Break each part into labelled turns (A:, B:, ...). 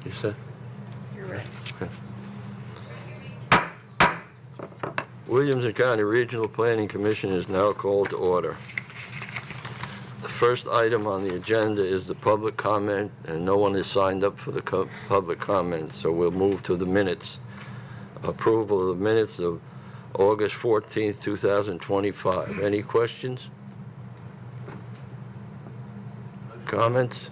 A: you said?
B: You're right.
A: Okay. Williamson County Regional Planning Commission is now called to order. The first item on the agenda is the public comment, and no one has signed up for the public comment, so we'll move to the minutes. Approval of the minutes of August 14th, 2025. Any questions? Comments?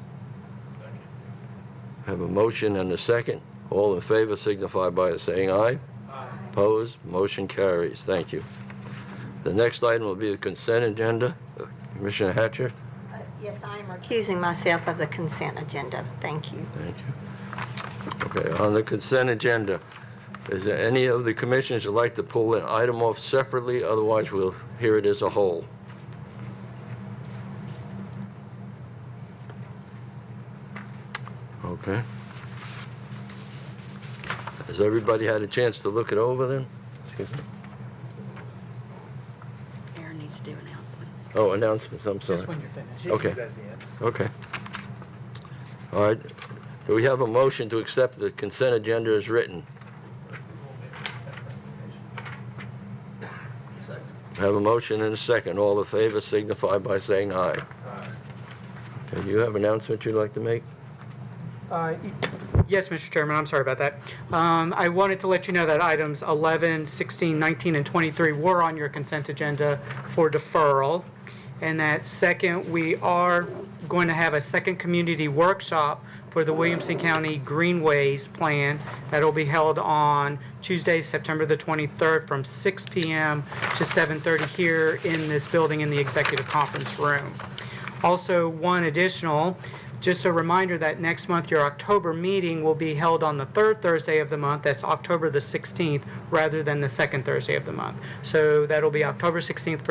A: Have a motion and a second. All in favor signify by saying aye. Aye. Opposed? Motion carries. Thank you. The next item will be the consent agenda. Commissioner Hatcher?
B: Yes, I am recusing myself of the consent agenda. Thank you.
A: Thank you. Okay, on the consent agenda, is there any of the commissioners who'd like to pull an item off separately? Otherwise, we'll hear it as a whole. Okay. Has everybody had a chance to look it over then? Excuse me.
B: Aaron needs to do announcements.
A: Oh, announcements, I'm sorry.
C: Just when you're finished.
A: Okay. Okay. All right. Do we have a motion to accept the consent agenda as written? Have a motion and a second. All in favor signify by saying aye. Aye. Okay, do you have an announcement you'd like to make?
C: Yes, Mr. Chairman, I'm sorry about that. I wanted to let you know that items 11, 16, 19, and 23 were on your consent agenda for deferral. And that second, we are going to have a second community workshop for the Williamson County Greenways Plan that'll be held on Tuesday, September the 23rd from 6 p.m. to 7:30 here in this building in the executive conference room. Also, one additional, just a reminder that next month your October meeting will be held on the third Thursday of the month. That's October the 16th rather than the second Thursday of the month. So that'll be October 16th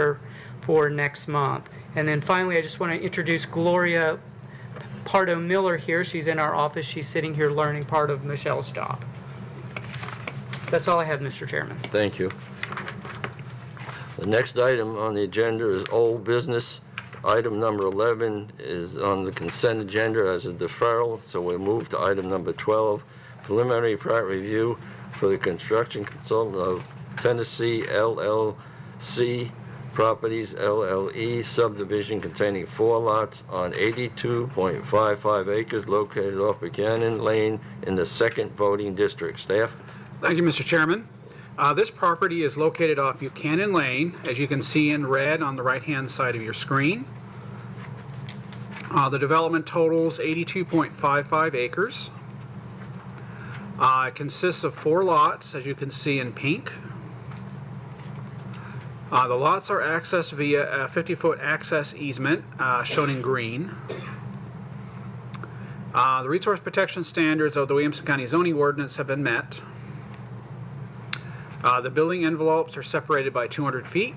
C: for next month. And then finally, I just want to introduce Gloria Pardo Miller here. She's in our office. She's sitting here learning part of Michelle's job. That's all I have, Mr. Chairman.
A: Thank you. The next item on the agenda is old business. Item number 11 is on the consent agenda as a deferral, so we'll move to item number 12, preliminary plat review for the construction consultant of Tennessee LLC Properties LLE subdivision containing 4 lots on 82.55 acres located off Buchanan Lane in the 2nd voting district. Staff?
D: Thank you, Mr. Chairman. This property is located off Buchanan Lane, as you can see in red on the right-hand side of your screen. The development totals 82.55 acres. It consists of 4 lots, as you can see in pink. The lots are accessed via a 50-foot access easement, shown in green. The resource protection standards of the Williamson County zoning ordinance have been met. The building envelopes are separated by 200 feet.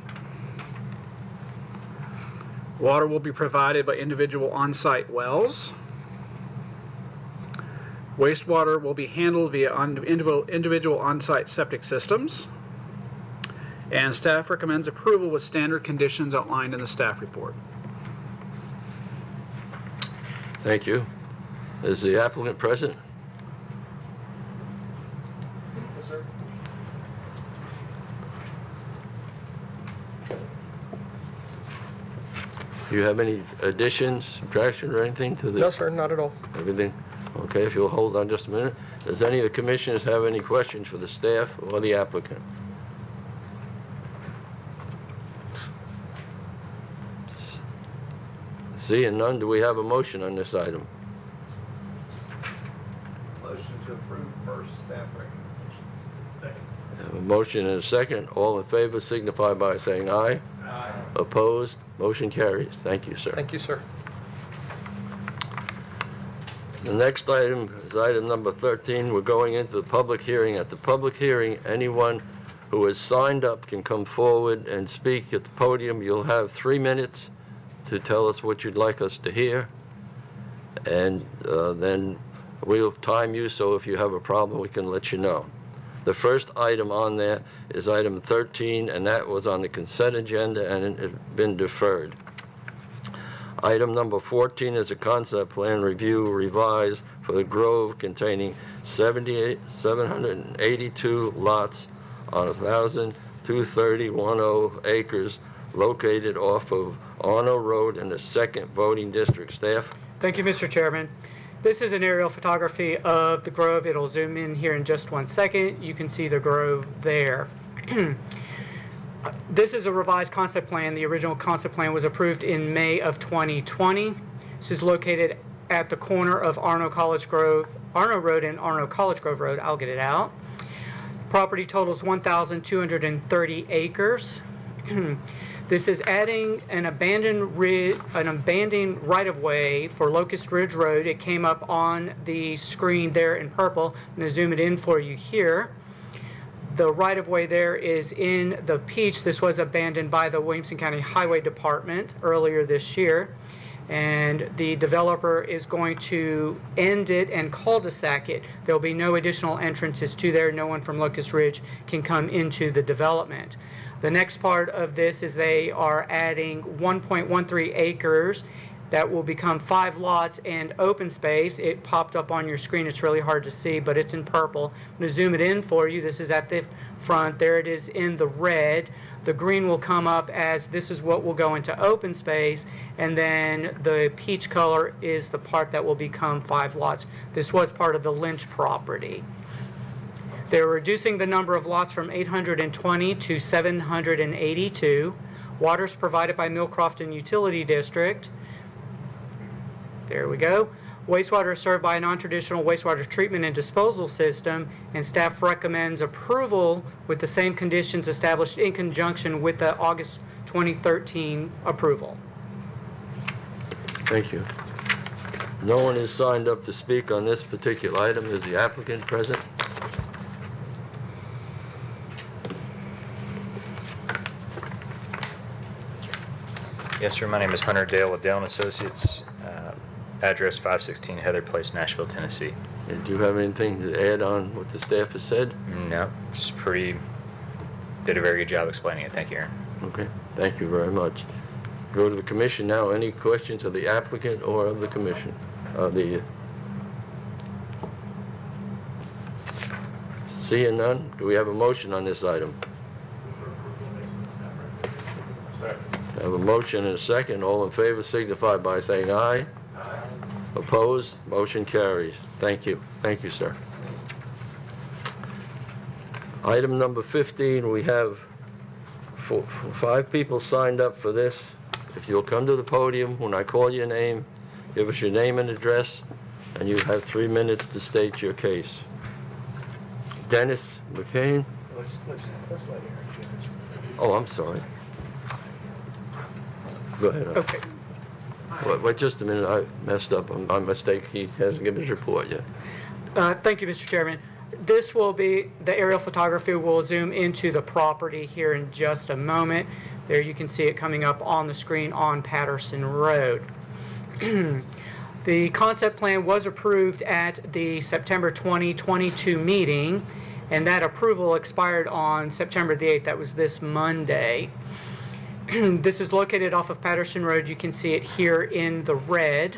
D: Water will be provided by individual on-site wells. Wastewater will be handled via individual on-site septic systems. And staff recommends approval with standard conditions outlined in the staff report.
A: Thank you. Is the applicant present?
E: Yes, sir.
A: Do you have any additions, subtraction, or anything to the?
E: No, sir, not at all.
A: Everything? Okay, if you'll hold on just a minute. Does any of the commissioners have any questions for the staff or the applicant? Seeing none, do we have a motion on this item?
F: Motion to approve first staff recommendation. Second.
A: Have a motion and a second. All in favor signify by saying aye.
F: Aye.
A: Opposed? Motion carries. Thank you, sir.
E: Thank you, sir.
A: The next item is item number 13. We're going into the public hearing. At the public hearing, anyone who has signed up can come forward and speak at the podium. You'll have 3 minutes to tell us what you'd like us to hear. And then we'll time you, so if you have a problem, we can let you know. The first item on there is item 13, and that was on the consent agenda, and it had been deferred. Item number 14 is a concept plan review revised for the Grove containing 782 lots on 1,230.10 acres located off of Arno Road in the 2nd Voting District. Staff?
C: Thank you, Mr. Chairman. This is an aerial photography of the Grove. It'll zoom in here in just 1 second. You can see the Grove there. This is a revised concept plan. The original concept plan was approved in May of 2020. This is located at the corner of Arno Road and Arno College Grove Road. I'll get it out. Property totals 1,230 acres. This is adding an abandoned right-of-way for Locust Ridge Road. It came up on the screen there in purple. I'm going to zoom it in for you here. The right-of-way there is in the Peach. This was abandoned by the Williamson County Highway Department earlier this year. And the developer is going to end it and cul-de-sac it. There will be no additional entrances to there. No one from Locust Ridge can come into the development. The next part of this is they are adding 1.13 acres that will become 5 lots and open space. It popped up on your screen. It's really hard to see, but it's in purple. I'm going to zoom it in for you. This is at the front. There it is in the red. The green will come up as this is what will go into open space, and then the peach color is the part that will become 5 lots. This was part of the Lynch property. They're reducing the number of lots from 820 to 782. Water is provided by Millcrofton Utility District. There we go. Wastewater is served by a non-traditional wastewater treatment and disposal system, and staff recommends approval with the same conditions established in conjunction with the August 2013 approval.
A: Thank you. No one is signed up to speak on this particular item. Is the applicant present?
E: Yes, sir. My name is Hunter Dale with Dale & Associates. Address 516 Heather Place, Nashville, Tennessee.
A: And do you have anything to add on what the staff has said?
E: No, just did a very good job explaining it. Thank you, Aaron.
A: Okay, thank you very much. Go to the commission now. Any questions of the applicant or of the commission? Seeing none, do we have a motion on this item? I have a motion and a second. All in favor signify by saying aye. Aye. Opposed? Motion carries. Thank you. Thank you, sir. Item number 15, we have 5 people signed up for this. If you'll come to the podium when I call your name, give us your name and address, and you have 3 minutes to state your case. Dennis McCain?
G: Let's let Aaron get it.
A: Oh, I'm sorry. Go ahead.
C: Okay.
A: Wait just a minute. I messed up. My mistake. He hasn't given his report yet.
C: Thank you, Mr. Chairman. This will be, the aerial photography will zoom into the property here in just a moment. There you can see it coming up on the screen on Patterson Road. The concept plan was approved at the September 2022 meeting, and that approval expired on September the 8th. That was this Monday. This is located off of Patterson Road. You can see it here in the red.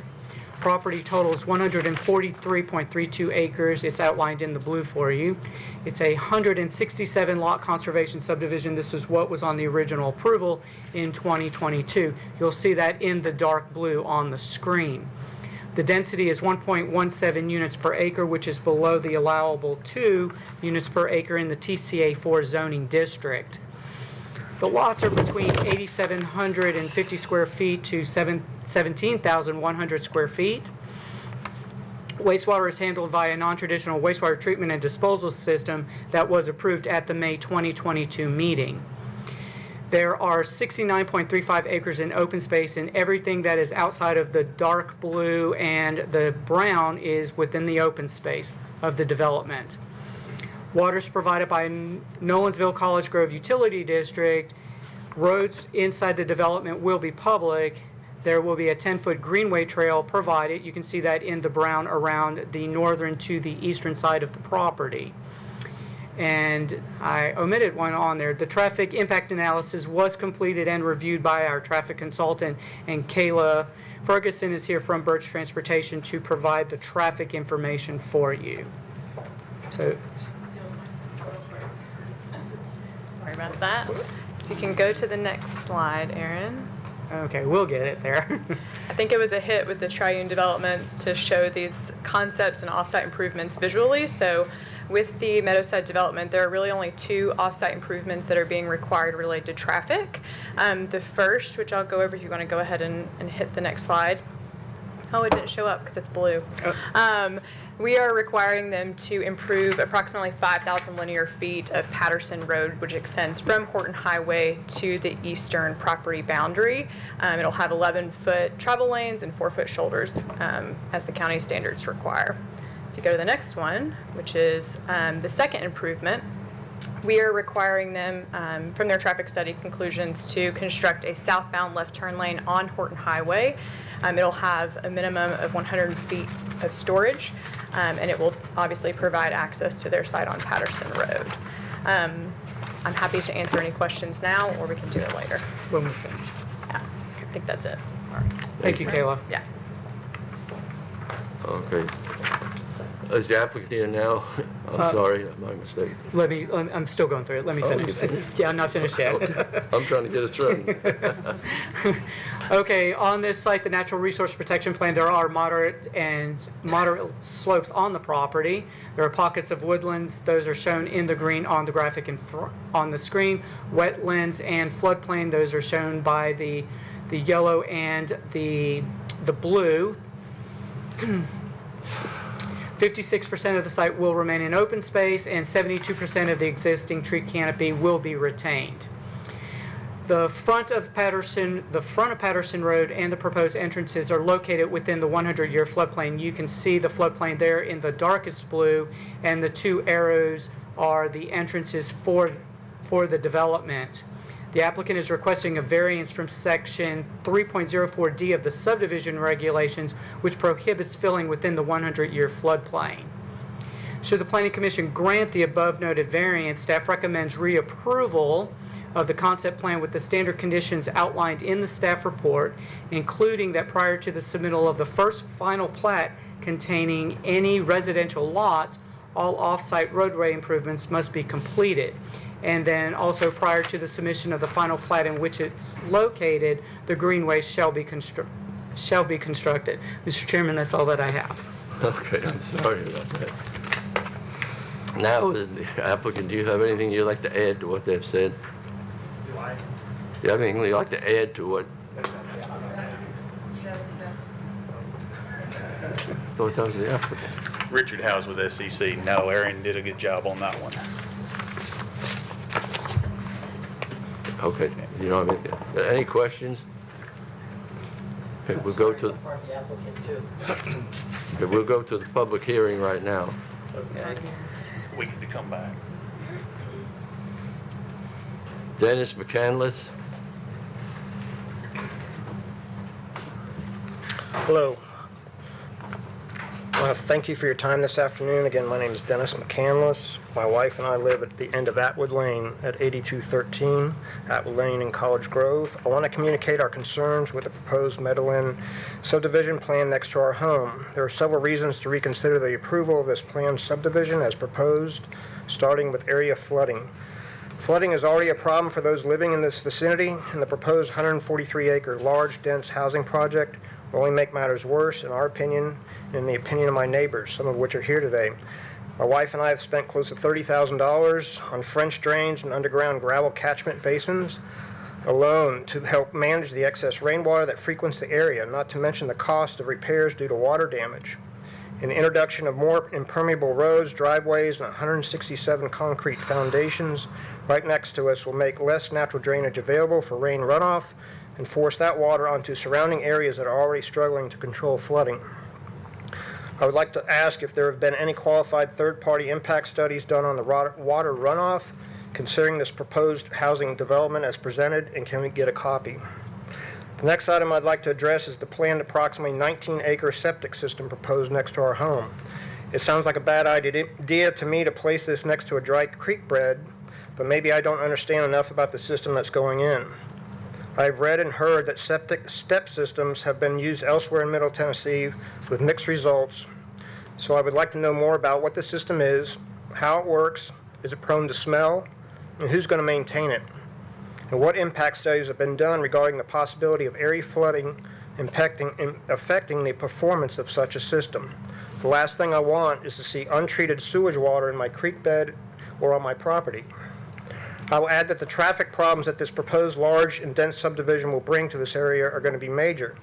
C: Property totals 143.32 acres. It's outlined in the blue for you. It's a 167 lot conservation subdivision. This is what was on the original approval in 2022. You'll see that in the dark blue on the screen. The density is 1.17 units per acre, which is below the allowable 2 units per acre in the TCA4 zoning district. The lots are between 8,750 square feet to 17,100 square feet. Wastewater is handled via a non-traditional wastewater treatment and disposal system that was approved at the May 2022 meeting. There are 69.35 acres in open space, and everything that is outside of the dark blue and the brown is within the open space of the development. Water is provided by Nolensville College Grove Utility District. Roads inside the development will be public. There will be a 10-foot greenway trail provided. You can see that in the brown around the northern to the eastern side of the property. And I omitted one on there. The traffic impact analysis was completed and reviewed by our traffic consultant, and Kayla Ferguson is here from Birch Transportation to provide the traffic information for you. So,
H: Sorry about that. If you can go to the next slide, Aaron.
C: okay, we'll get it there.
H: I think it was a hit with the triune developments to show these concepts and offsite improvements visually. So with the Meadowside development, there are really only 2 offsite improvements that are being required related to traffic. The first, which I'll go over if you want to go ahead and hit the next slide. Oh, it didn't show up because it's blue. We are requiring them to improve approximately 5,000 linear feet of Patterson Road, which extends from Horton Highway to the eastern property boundary. It'll have 11-foot travel lanes and 4-foot shoulders, as the county standards require. If you go to the next one, which is the second improvement, we are requiring them, from their traffic study conclusions, to construct a southbound left turn lane on Horton Highway. It'll have a minimum of 100 feet of storage, and it will obviously provide access to their site on Patterson Road. I'm happy to answer any questions now, or we can do it later.
C: When we finish.
H: Yeah, I think that's it. All right.
C: Thank you, Kayla.
H: Yeah.
A: Okay. Is the applicant here now? I'm sorry, my mistake.
C: I'm still going through it. Let me
A: Oh,
C: finish.
A: you finished?
C: Yeah, I'm not finished yet.
A: I'm trying to get us through.
C: Okay, on this site, the Natural Resource Protection Plan, there are moderate slopes on the property. There are pockets of woodlands. Those are shown in the green on the graphic on the screen. Wetlands and floodplain, those are shown by the yellow and the blue. 56% of the site will remain in open space, and 72% of the existing tree canopy will be retained. The front of Patterson Road and the proposed entrances are located within the 100-year floodplain. You can see the floodplain there in the darkest blue, and the 2 arrows are the entrances for the development. The applicant is requesting a variance from section 3.04D of the subdivision regulations, which prohibits filling within the 100-year floodplain. Should the Planning Commission grant the above-noted variance, staff recommends reapproval of the concept plan with the standard conditions outlined in the staff report, including that prior to the submittal of the first final plat containing any residential lots, all off-site roadway improvements must be completed. And then also prior to the submission of the final plat in which it's located, the greenway shall be constructed. Mr. Chairman, that's all that I have.
A: Okay, I'm sorry about that. Now, the applicant, do you have anything you'd like to add to what they've said?
F: Do I?
A: Do you have anything you'd like to add to what? I thought that was the applicant.
I: Richard Howes with SEC. No, Aaron did a good job on that one.
A: Okay, you don't have anything. Any questions? Okay, we'll go to. Okay, we'll go to the public hearing right now.
I: We need to come back.
A: Dennis McCandless.
G: Hello. Thank you for your time this afternoon. Again, my name is Dennis McCandless. My wife and I live at the end of Atwood Lane at 8213 Atwood Lane in College Grove. I want to communicate our concerns with the proposed Meadowland subdivision plan next to our home. There are several reasons to reconsider the approval of this planned subdivision as proposed, starting with area flooding. Flooding is already a problem for those living in this vicinity, and the proposed 143-acre large, dense housing project will only make matters worse, in our opinion, and in the opinion of my neighbors, some of which are here today. My wife and I have spent close to $30,000 on French drains and underground gravel catchment basins alone to help manage the excess rainwater that frequents the area, not to mention the cost of repairs due to water damage. An introduction of more impermeable roads, driveways, and 167 concrete foundations right next to us will make less natural drainage available for rain runoff and force that water onto surrounding areas that are already struggling to control flooding. I would like to ask if there have been any qualified third-party impact studies done on the water runoff, considering this proposed housing development as presented, and can we get a copy? The next item I'd like to address is the planned approximately 19-acre septic system proposed next to our home. It sounds like a bad idea to me to place this next to a dry creek bed, but maybe I don't understand enough about the system that's going in. I've read and heard that step systems have been used elsewhere in Middle Tennessee with mixed results. So I would like to know more about what the system is, how it works, is it prone to smell, and who's going to maintain it, and what impact studies have been done regarding the possibility of area flooding affecting the performance of such a system. The last thing I want is to see untreated sewage water in my creek bed or on my property. I will add that the traffic problems that this proposed large and dense subdivision will bring to this area are going to be major.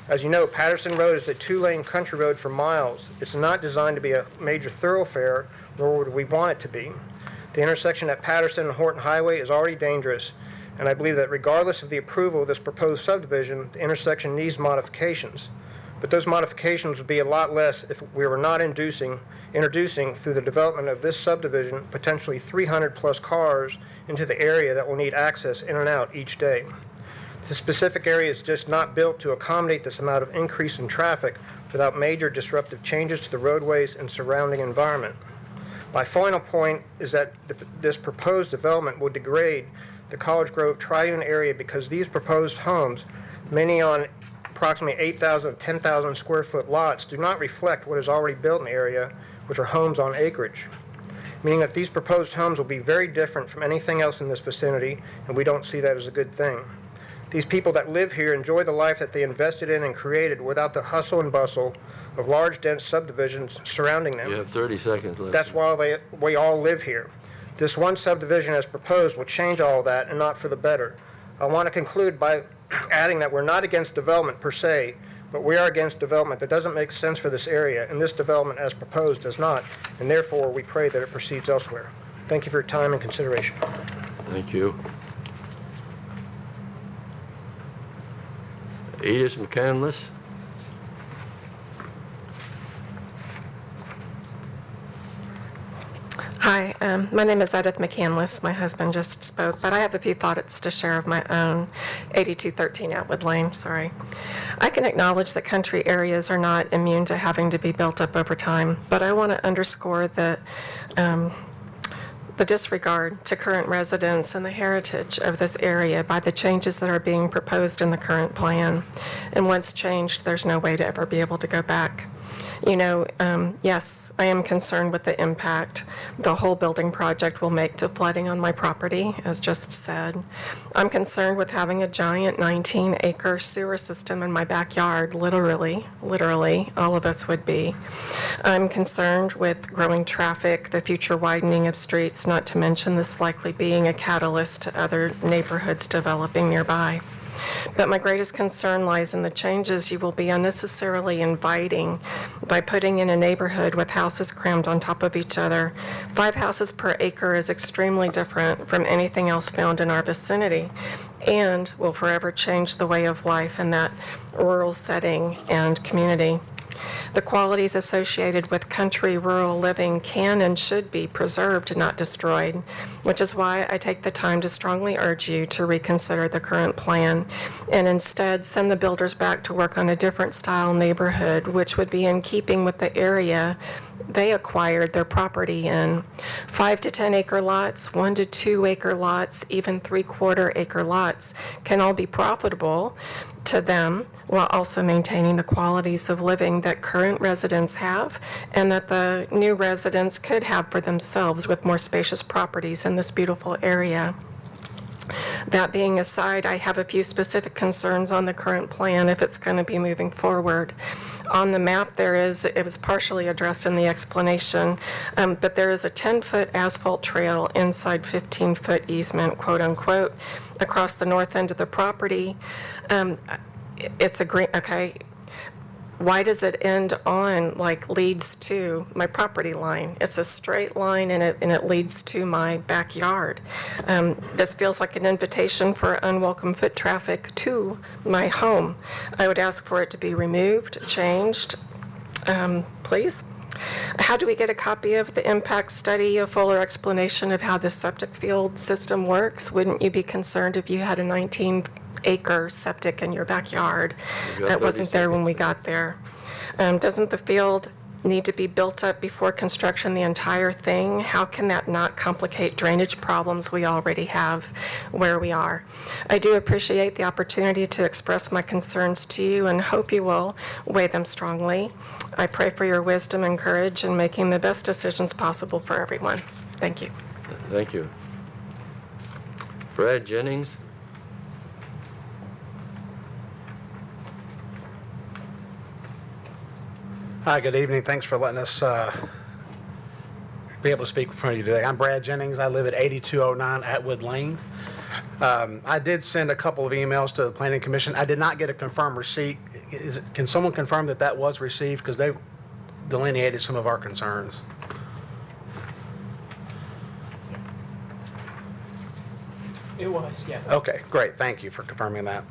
G: As you know, Patterson Road is a two-lane country road for miles. It's not designed to be a major thoroughfare, nor would we want it to be. The intersection at Patterson and Horton Highway is already dangerous, and I believe that regardless of the approval of this proposed subdivision, the intersection needs modifications. But those modifications would be a lot less if we were not introducing through the development of this subdivision potentially 300-plus cars into the area that will need access in and out each day. This specific area is just not built to accommodate this amount of increase in traffic without major disruptive changes to the roadways and surrounding environment. My final point is that this proposed development will degrade the College Grove Triune area because these proposed homes, many on approximately 8,000 to 10,000 square foot lots, do not reflect what is already built in the area, which are homes on acreage, meaning that these proposed homes will be very different from anything else in this vicinity, and we don't see that as a good thing. These people that live here enjoy the life that they invested in and created without the hustle and bustle of large, dense subdivisions surrounding them.
A: You have 30 seconds left.
G: That's why we all live here. This one subdivision as proposed will change all of that and not for the better. I want to conclude by adding that we're not against development per se, but we are against development that doesn't make sense for this area, and this development as proposed does not, and therefore we pray that it proceeds elsewhere. Thank you for your time and consideration.
A: Thank you. Edith McCandless?
J: Hi, my name is Edith McCandless. My husband just spoke, but I have a few thoughts to share of my own. 8213 Atwood Lane, sorry. I can acknowledge that country areas are not immune to having to be built up over time, but I want to underscore that the disregard to current residents and the heritage of this area by the changes that are being proposed in the current plan. And once changed, there's no way to ever be able to go back. You know, yes, I am concerned with the impact the whole building project will make to flooding on my property, as just said. I'm concerned with having a giant 19-acre sewer system in my backyard, literally, all of us would be. I'm concerned with growing traffic, the future widening of streets, not to mention this likely being a catalyst to other neighborhoods developing nearby. But my greatest concern lies in the changes you will be unnecessarily inviting by putting in a neighborhood with houses crammed on top of each other. 5 houses per acre is extremely different from anything else found in our vicinity and will forever change the way of life in that rural setting and community. The qualities associated with country rural living can and should be preserved and not destroyed, which is why I take the time to strongly urge you to reconsider the current plan and instead send the builders back to work on a different style neighborhood, which would be in keeping with the area they acquired their property in. 5 to 10 acre lots, 1 to 2 acre lots, even 3/4 acre lots can all be profitable to them while also maintaining the qualities of living that current residents have and that the new residents could have for themselves with more spacious properties in this beautiful area. That being aside, I have a few specific concerns on the current plan if it's going to be moving forward. On the map it was partially addressed in the explanation, but there is a 10-foot asphalt trail inside 15-foot easement, quote unquote, across the north end of the property. It's a green, okay. Why does it end on, leads to my property line? It's a straight line and it leads to my backyard. This feels like an invitation for unwelcome foot traffic to my home. I would ask for it to be removed, changed, please. How do we get a copy of the impact study, a fuller explanation of how this septic field system works? Wouldn't you be concerned if you had a 19-acre septic in your backyard? That wasn't there when we got there. Doesn't the field need to be built up before construction, the entire thing? How can that not complicate drainage problems we already have where we are? I do appreciate the opportunity to express my concerns to you and hope you will weigh them strongly. I pray for your wisdom and courage in making the best decisions possible for everyone. Thank you.
A: Thank you. Brad Jennings?
K: Hi, good evening. Thanks for letting us be able to speak in front of you today. I'm Brad Jennings. I live at 8209 Atwood Lane. I did send a couple of emails to the Planning Commission. I did not get a confirmed receipt. Can someone confirm that that was received? Because they delineated some of our concerns.
C: It was, yes.
K: Okay, great. Thank you for confirming that.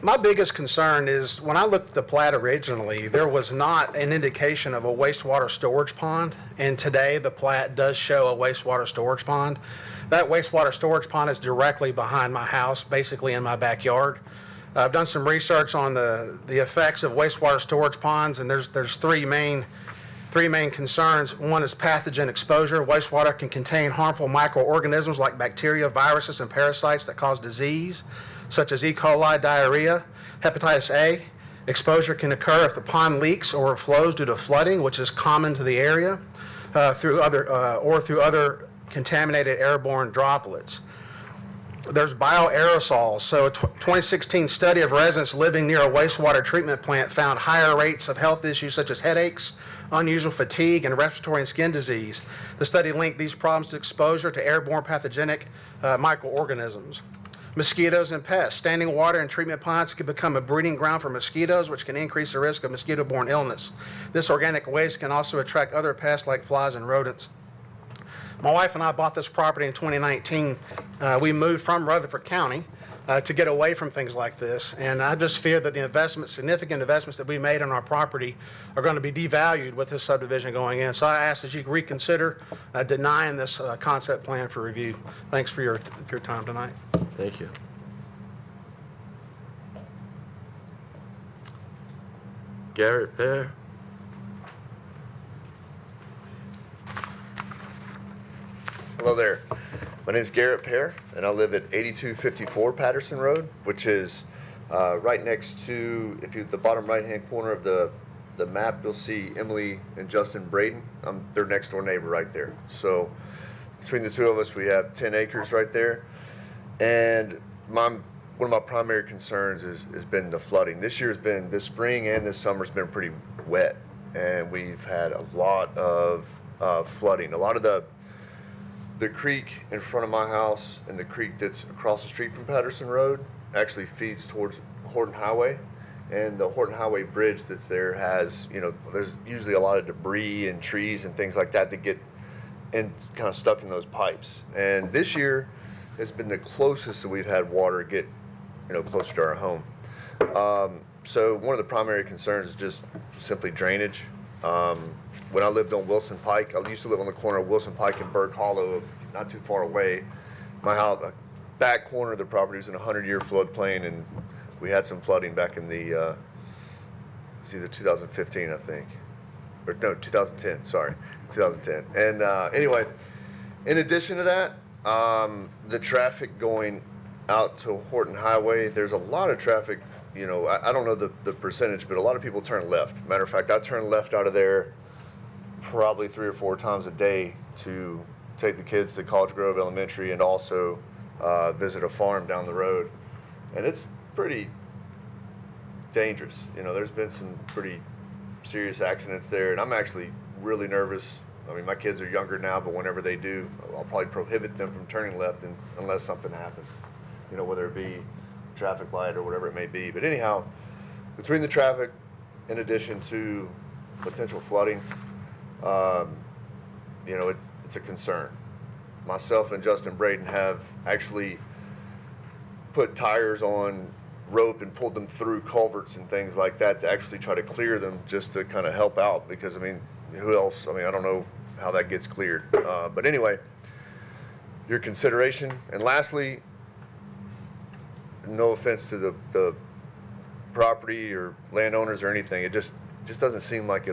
K: My biggest concern is when I looked at the plat originally, there was not an indication of a wastewater storage pond. And today the plat does show a wastewater storage pond. That wastewater storage pond is directly behind my house, basically in my backyard. I've done some research on the effects of wastewater storage ponds, and there's three main concerns. One is pathogen exposure. Wastewater can contain harmful microorganisms like bacteria, viruses, and parasites that cause disease, such as E. coli, diarrhea, hepatitis A. Exposure can occur if the pond leaks or flows due to flooding, which is common to the area, through other contaminated airborne droplets. There's bioaerosols. So a 2016 study of residents living near a wastewater treatment plant found higher rates of health issues such as headaches, unusual fatigue, and respiratory and skin disease. The study linked these problems to exposure to airborne pathogenic microorganisms. Mosquitoes and pests. Standing water in treatment ponds can become a breeding ground for mosquitoes, which can increase the risk of mosquito-borne illness. This organic waste can also attract other pests like flies and rodents. My wife and I bought this property in 2019. We moved from Rutherford County to get away from things like this. And I just fear that the significant investments that we made on our property are going to be devalued with this subdivision going in. So I ask that you reconsider denying this concept plan for review. Thanks for your time tonight.
A: Thank you. Garrett Pear?
L: Hello there. My name is Garrett Pear, and I live at 8254 Patterson Road, which is right next to, if you the bottom right-hand corner of the map, you'll see Emily and Justin Braden. I'm their next door neighbor right there. So between the two of us, we have 10 acres right there. And one of my primary concerns has been the flooding. This spring and this summer's been pretty wet, and we've had a lot of flooding. A lot of the creek in front of my house and the creek that's across the street from Patterson Road actually feeds towards Horton Highway. And the Horton Highway bridge that's there has, there's usually a lot of debris and trees and things like that get and kind of stuck in those pipes. And this year has been the closest that we've had water get, closer to our home. So one of the primary concerns is just simply drainage. When I lived on Wilson Pike, I used to live on the corner of Wilson Pike and Burke Hollow, not too far away. My house, the back corner of the property was in a 100-year floodplain, and we had some flooding back in the, it's either 2015, I think. Or no, 2010, sorry, 2010. And anyway, in addition to that, the traffic going out to Horton Highway, there's a lot of traffic. I don't know the percentage, but a lot of people turn left. Matter of fact, I turn left out of there probably 3 or 4 times a day to take the kids to College Grove Elementary and also visit a farm down the road. And it's pretty dangerous. There's been some pretty serious accidents there, and I'm actually really nervous. I mean, my kids are younger now, but whenever they do, I'll probably prohibit them from turning left unless something happens, whether it be traffic light or whatever it may be. But anyhow, between the traffic, in addition to potential flooding, it's a concern. Myself and Justin Braden have actually put tires on rope and pulled them through culverts and things like that to actually try to clear them, just to kind of help out, because who else? I don't know how that gets cleared. But anyway, your consideration. And lastly, no offense to the property or landowners or anything, it just just doesn't seem like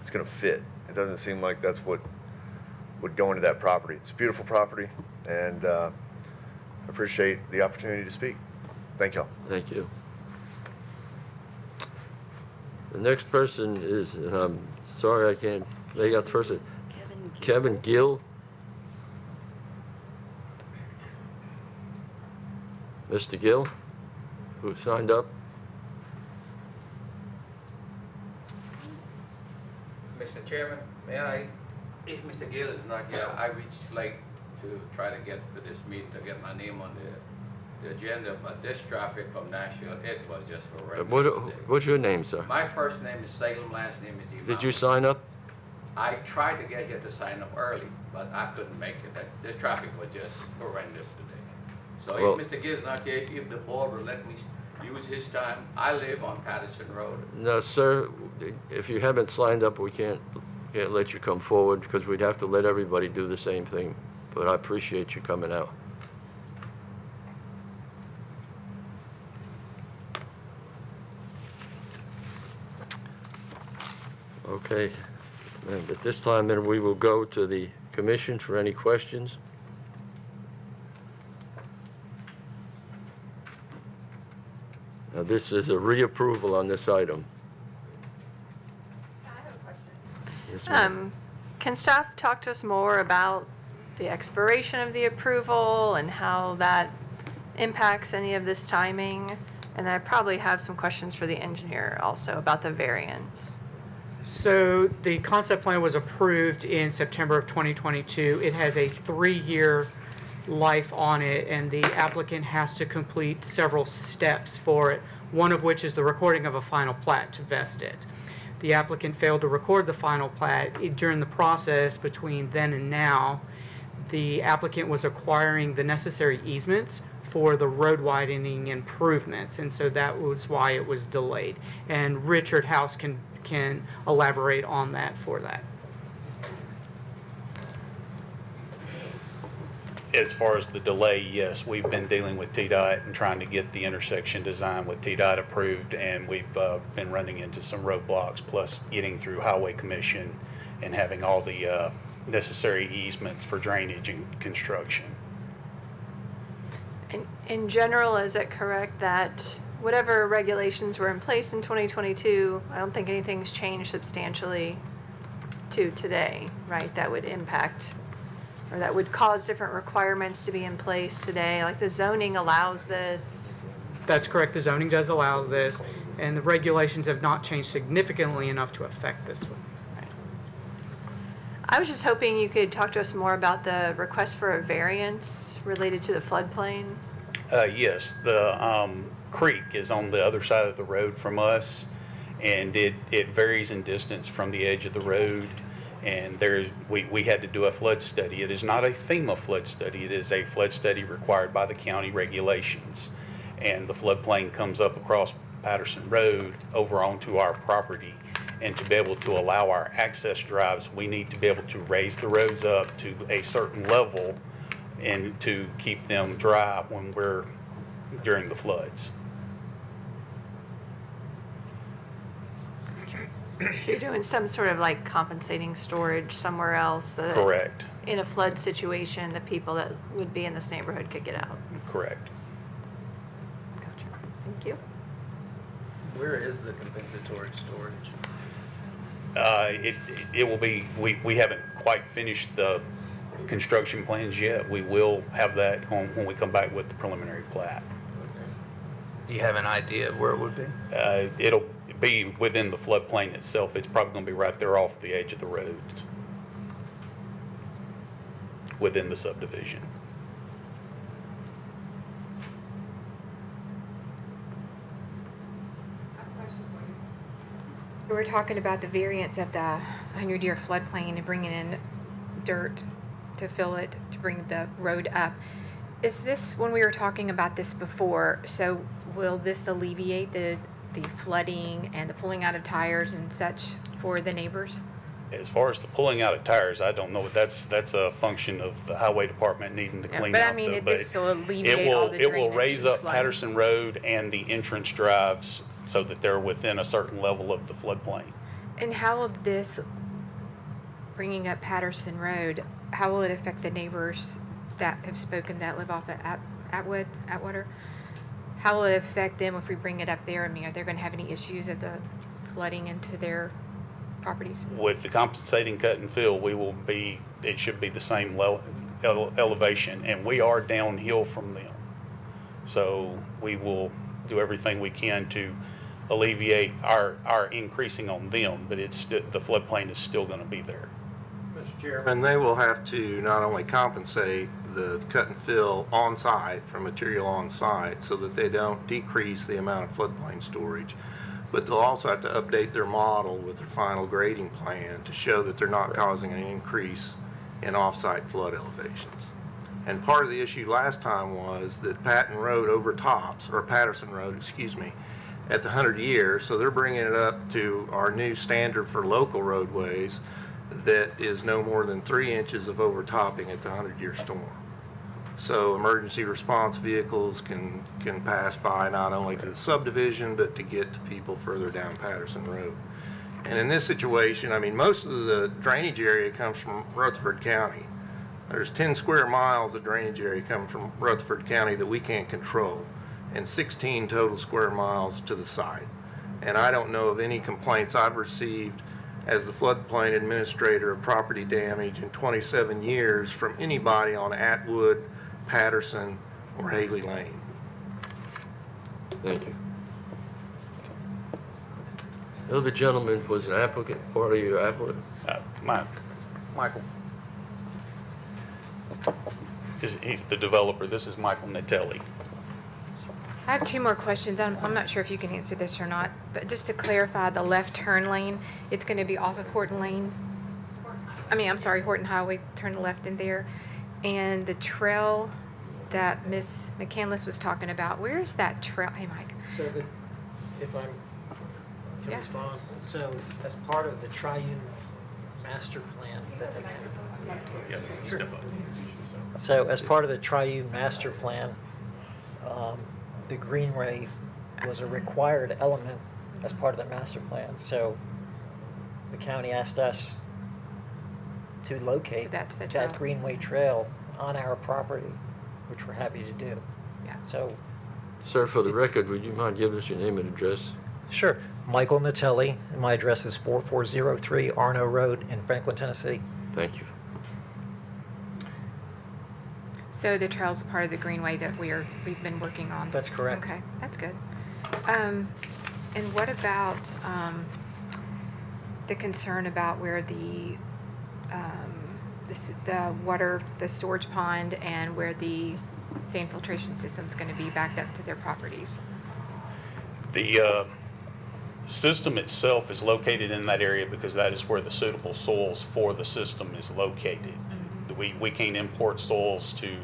L: it's gonna fit. It doesn't seem like that's what would go into that property. It's a beautiful property, and I appreciate the opportunity to speak. Thank y'all.
A: Thank you. The next person is, and I'm sorry I can't lay out the first name. Kevin Gill. Mr. Gill, who signed up?
M: Mr. Chairman, may I, if Mr. Gill is not here, I reached late to try to get to this meeting, to get my name on the agenda, but this traffic from Nashville, it was just horrendous today.
A: What's your name, sir?
M: My first name is Salem, last name is Imam.
A: Did you sign up?
M: I tried to get here to sign up early, but I couldn't make it. The traffic was just horrendous today. So
A: Well-
M: if Mr. Gill is not here, if the board will let me use his time, I live on Patterson Road.
A: No, sir, if you haven't signed up, we can't let you come forward because we'd have to let everybody do the same thing. But I appreciate you coming out. Okay, and at this time, then, we will go to the commission for any questions. Now, this is a reapproval on this item.
H: I have a question.
A: Yes, ma'am.
H: Can staff talk to us more about the expiration of the approval and how that impacts any of this timing? And then I probably have some questions for the engineer also about the variance.
C: So the concept plan was approved in September of 2022. It has a 3-year life on it, and the applicant has to complete several steps for it, one of which is the recording of a final plat to vest it. The applicant failed to record the final plat. During the process between then and now, the applicant was acquiring the necessary easements for the road widening improvements, and so that was why it was delayed. And Richard House can elaborate on that for that.
I: As far as the delay, yes, we've been dealing with TDOT and trying to get the intersection design with TDOT approved, and we've been running into some roadblocks, plus getting through Highway Commission and having all the necessary easements for drainage and construction.
H: In general, is it correct that whatever regulations were in place in 2022, I don't think anything's changed substantially to today, right? That would impact, or that would cause different requirements to be in place today, like the zoning allows this.
C: That's correct. The zoning does allow this, and the regulations have not changed significantly enough to affect this one.
H: I was just hoping you could talk to us more about the request for a variance related to the floodplain.
I: Yes, the creek is on the other side of the road from us, and it varies in distance from the edge of the road. And we had to do a flood study. It is not a FEMA flood study. It is a flood study required by the county regulations. And the floodplain comes up across Patterson Road over onto our property. And to be able to allow our access drives, we need to be able to raise the roads up to a certain level and to keep them dry when we're during the floods.
H: So you're doing some sort of like compensating storage somewhere else so that
I: Correct.
H: in a flood situation, the people that would be in this neighborhood could get out.
I: Correct.
H: Gotcha. Thank you.
F: Where is the compensatory storage?
I: It will be, we haven't quite finished the construction plans yet. We will have that when we come back with the preliminary plat.
F: Do you have an idea of where it would be?
I: It'll be within the floodplain itself. It's probably going to be right there off the edge of the road within the subdivision.
N: We're talking about the variance of the 100-year floodplain and bringing in dirt to fill it, to bring the road up. Is this, when we were talking about this before, so will this alleviate the flooding and the pulling out of tires and such for the neighbors?
I: As far as the pulling out of tires, I don't know. That's a function of the highway department needing to
N: Yeah,
I: clean
N: but
I: out.
N: I mean,
I: the,
N: this will alleviate all the
I: It will
N: drainage
I: raise
N: and
I: up
N: flooding.
I: Patterson Road and the entrance drives so that they're within a certain level of the floodplain.
N: And how will this, bringing up Patterson Road, how will it affect the neighbors that have spoken that live off of Atwater? How will it affect them if we bring it up there? I mean, are they going to have any issues of the flooding into their properties?
I: With the compensating cut and fill, it should be the same elevation, and we are downhill from them. So we will do everything we can to alleviate our increasing on them, but the floodplain is still going to be there.
O: Mr. Chairman, they will have to not only compensate the cut and fill on-site for material on-site so that they don't decrease the amount of floodplain storage, but they'll also have to update their model with their final grading plan to show that they're not causing an increase in off-site flood elevations. And part of the issue last time was that Patterson Road overtops at the 100-year, so they're bringing it up to our new standard for local roadways that is no more than 3 inches of overtopping at the 100-year storm. So emergency response vehicles can pass by not only to the subdivision, but to get to people further down Patterson Road. And in this situation, I mean, most of the drainage area comes from Rutherford County. There's 10 square miles of drainage area coming from Rutherford County that we can't control, and 16 total square miles to the site. And I don't know of any complaints I've received as the floodplain administrator of property damage in 27 years from anybody on Atwood, Patterson, or Haley Lane.
A: Thank you. The other gentleman was an applicant, part of your applicant?
I: Michael. He's the developer. This is Michael Natelli.
N: I have two more questions. I'm not sure if you can answer this or not, but just to clarify, the left turn lane, it's going to be off of Horton Lane? Horton Highway, turn left in there. And the trail that Ms. McCandless was talking about, where is that trail? Hey, Mike.
P: So if I can respond, so as part of the triune master plan, so as part of the triune master plan, the greenway was a required element as part of the master plan. So the county asked us to locate that greenway trail on our property, which we're happy to do.
N: Yeah.
P: So,
A: Sir, for the record, would you mind giving us your name and address?
P: sure. Michael Natelli, and my address is 4403 Arno Road in Franklin, Tennessee.
A: Thank you.
N: So the trail's part of the greenway that we've been working on?
P: That's correct.
N: Okay, that's good. And what about the concern about where the storage pond and where the sand filtration system's going to be backed up to their properties?
I: The system itself is located in that area because that is where the suitable soils for the system is located. We can't import soils to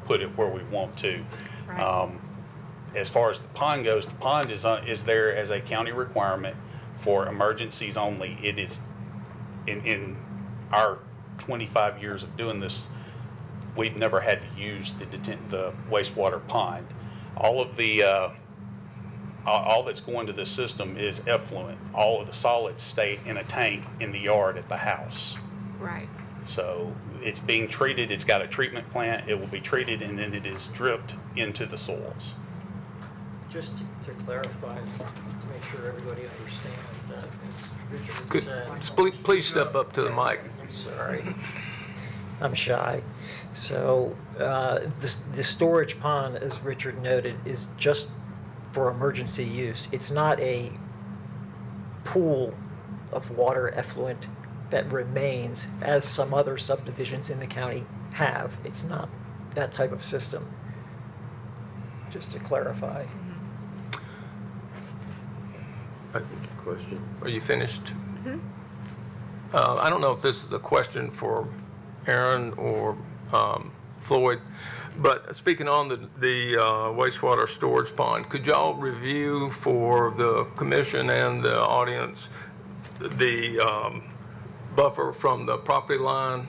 I: put it where we want to.
N: Right.
I: As far as the pond goes, the pond is there as a county requirement for emergencies only. It is in our 25 years of doing this, we've never had to use the wastewater pond. All of the all that's going to the system is effluent. All of the solids stay in a tank in the yard at the house.
N: Right.
I: So it's being treated. It's got a treatment plant. It will be treated, and then it is dripped into the soils.
P: Just to clarify, to make sure everybody understands that, as Richard said.
O: Please step up to the mic.
P: I'm sorry. I'm shy. So the storage pond, as Richard noted, is just for emergency use. It's not a pool of water effluent that remains as some other subdivisions in the county have. It's not that type of system. Just to clarify.
A: Question?
O: Are you finished? I don't know if this is a question for Aaron or Floyd, but speaking on the wastewater storage pond, could y'all review for the commission and the audience the buffer from the property line?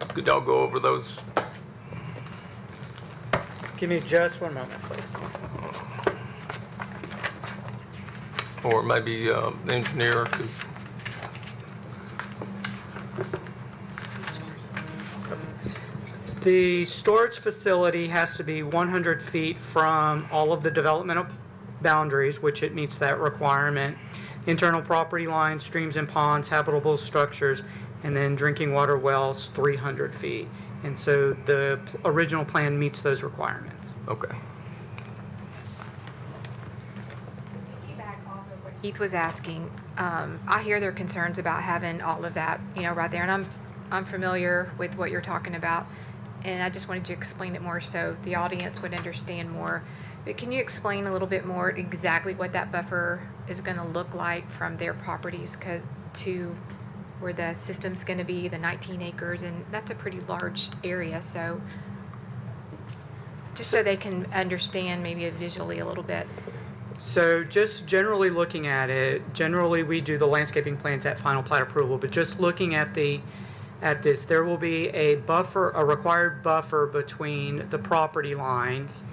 O: Could y'all go over those?
C: Give me just one moment, please.
O: Or maybe the engineer could.
C: The storage facility has to be 100 feet from all of the developmental boundaries, which it meets that requirement. Internal property lines, streams and ponds, habitable structures, and then drinking water wells, 300 feet. And so the original plan meets those requirements.
Q: Okay.
N: Keith was asking, I hear their concerns about having all of that, right there, and I'm familiar with what you're talking about, and I just wanted to explain it more so the audience would understand more. But can you explain a little bit more exactly what that buffer is going to look like from their properties to where the system's going to be, the 19 acres, and that's a pretty large area, so just so they can understand maybe visually a little bit.
C: So just generally looking at it, generally we do the landscaping plans at final plat approval, but just looking at this, there will be a required buffer between the property lines,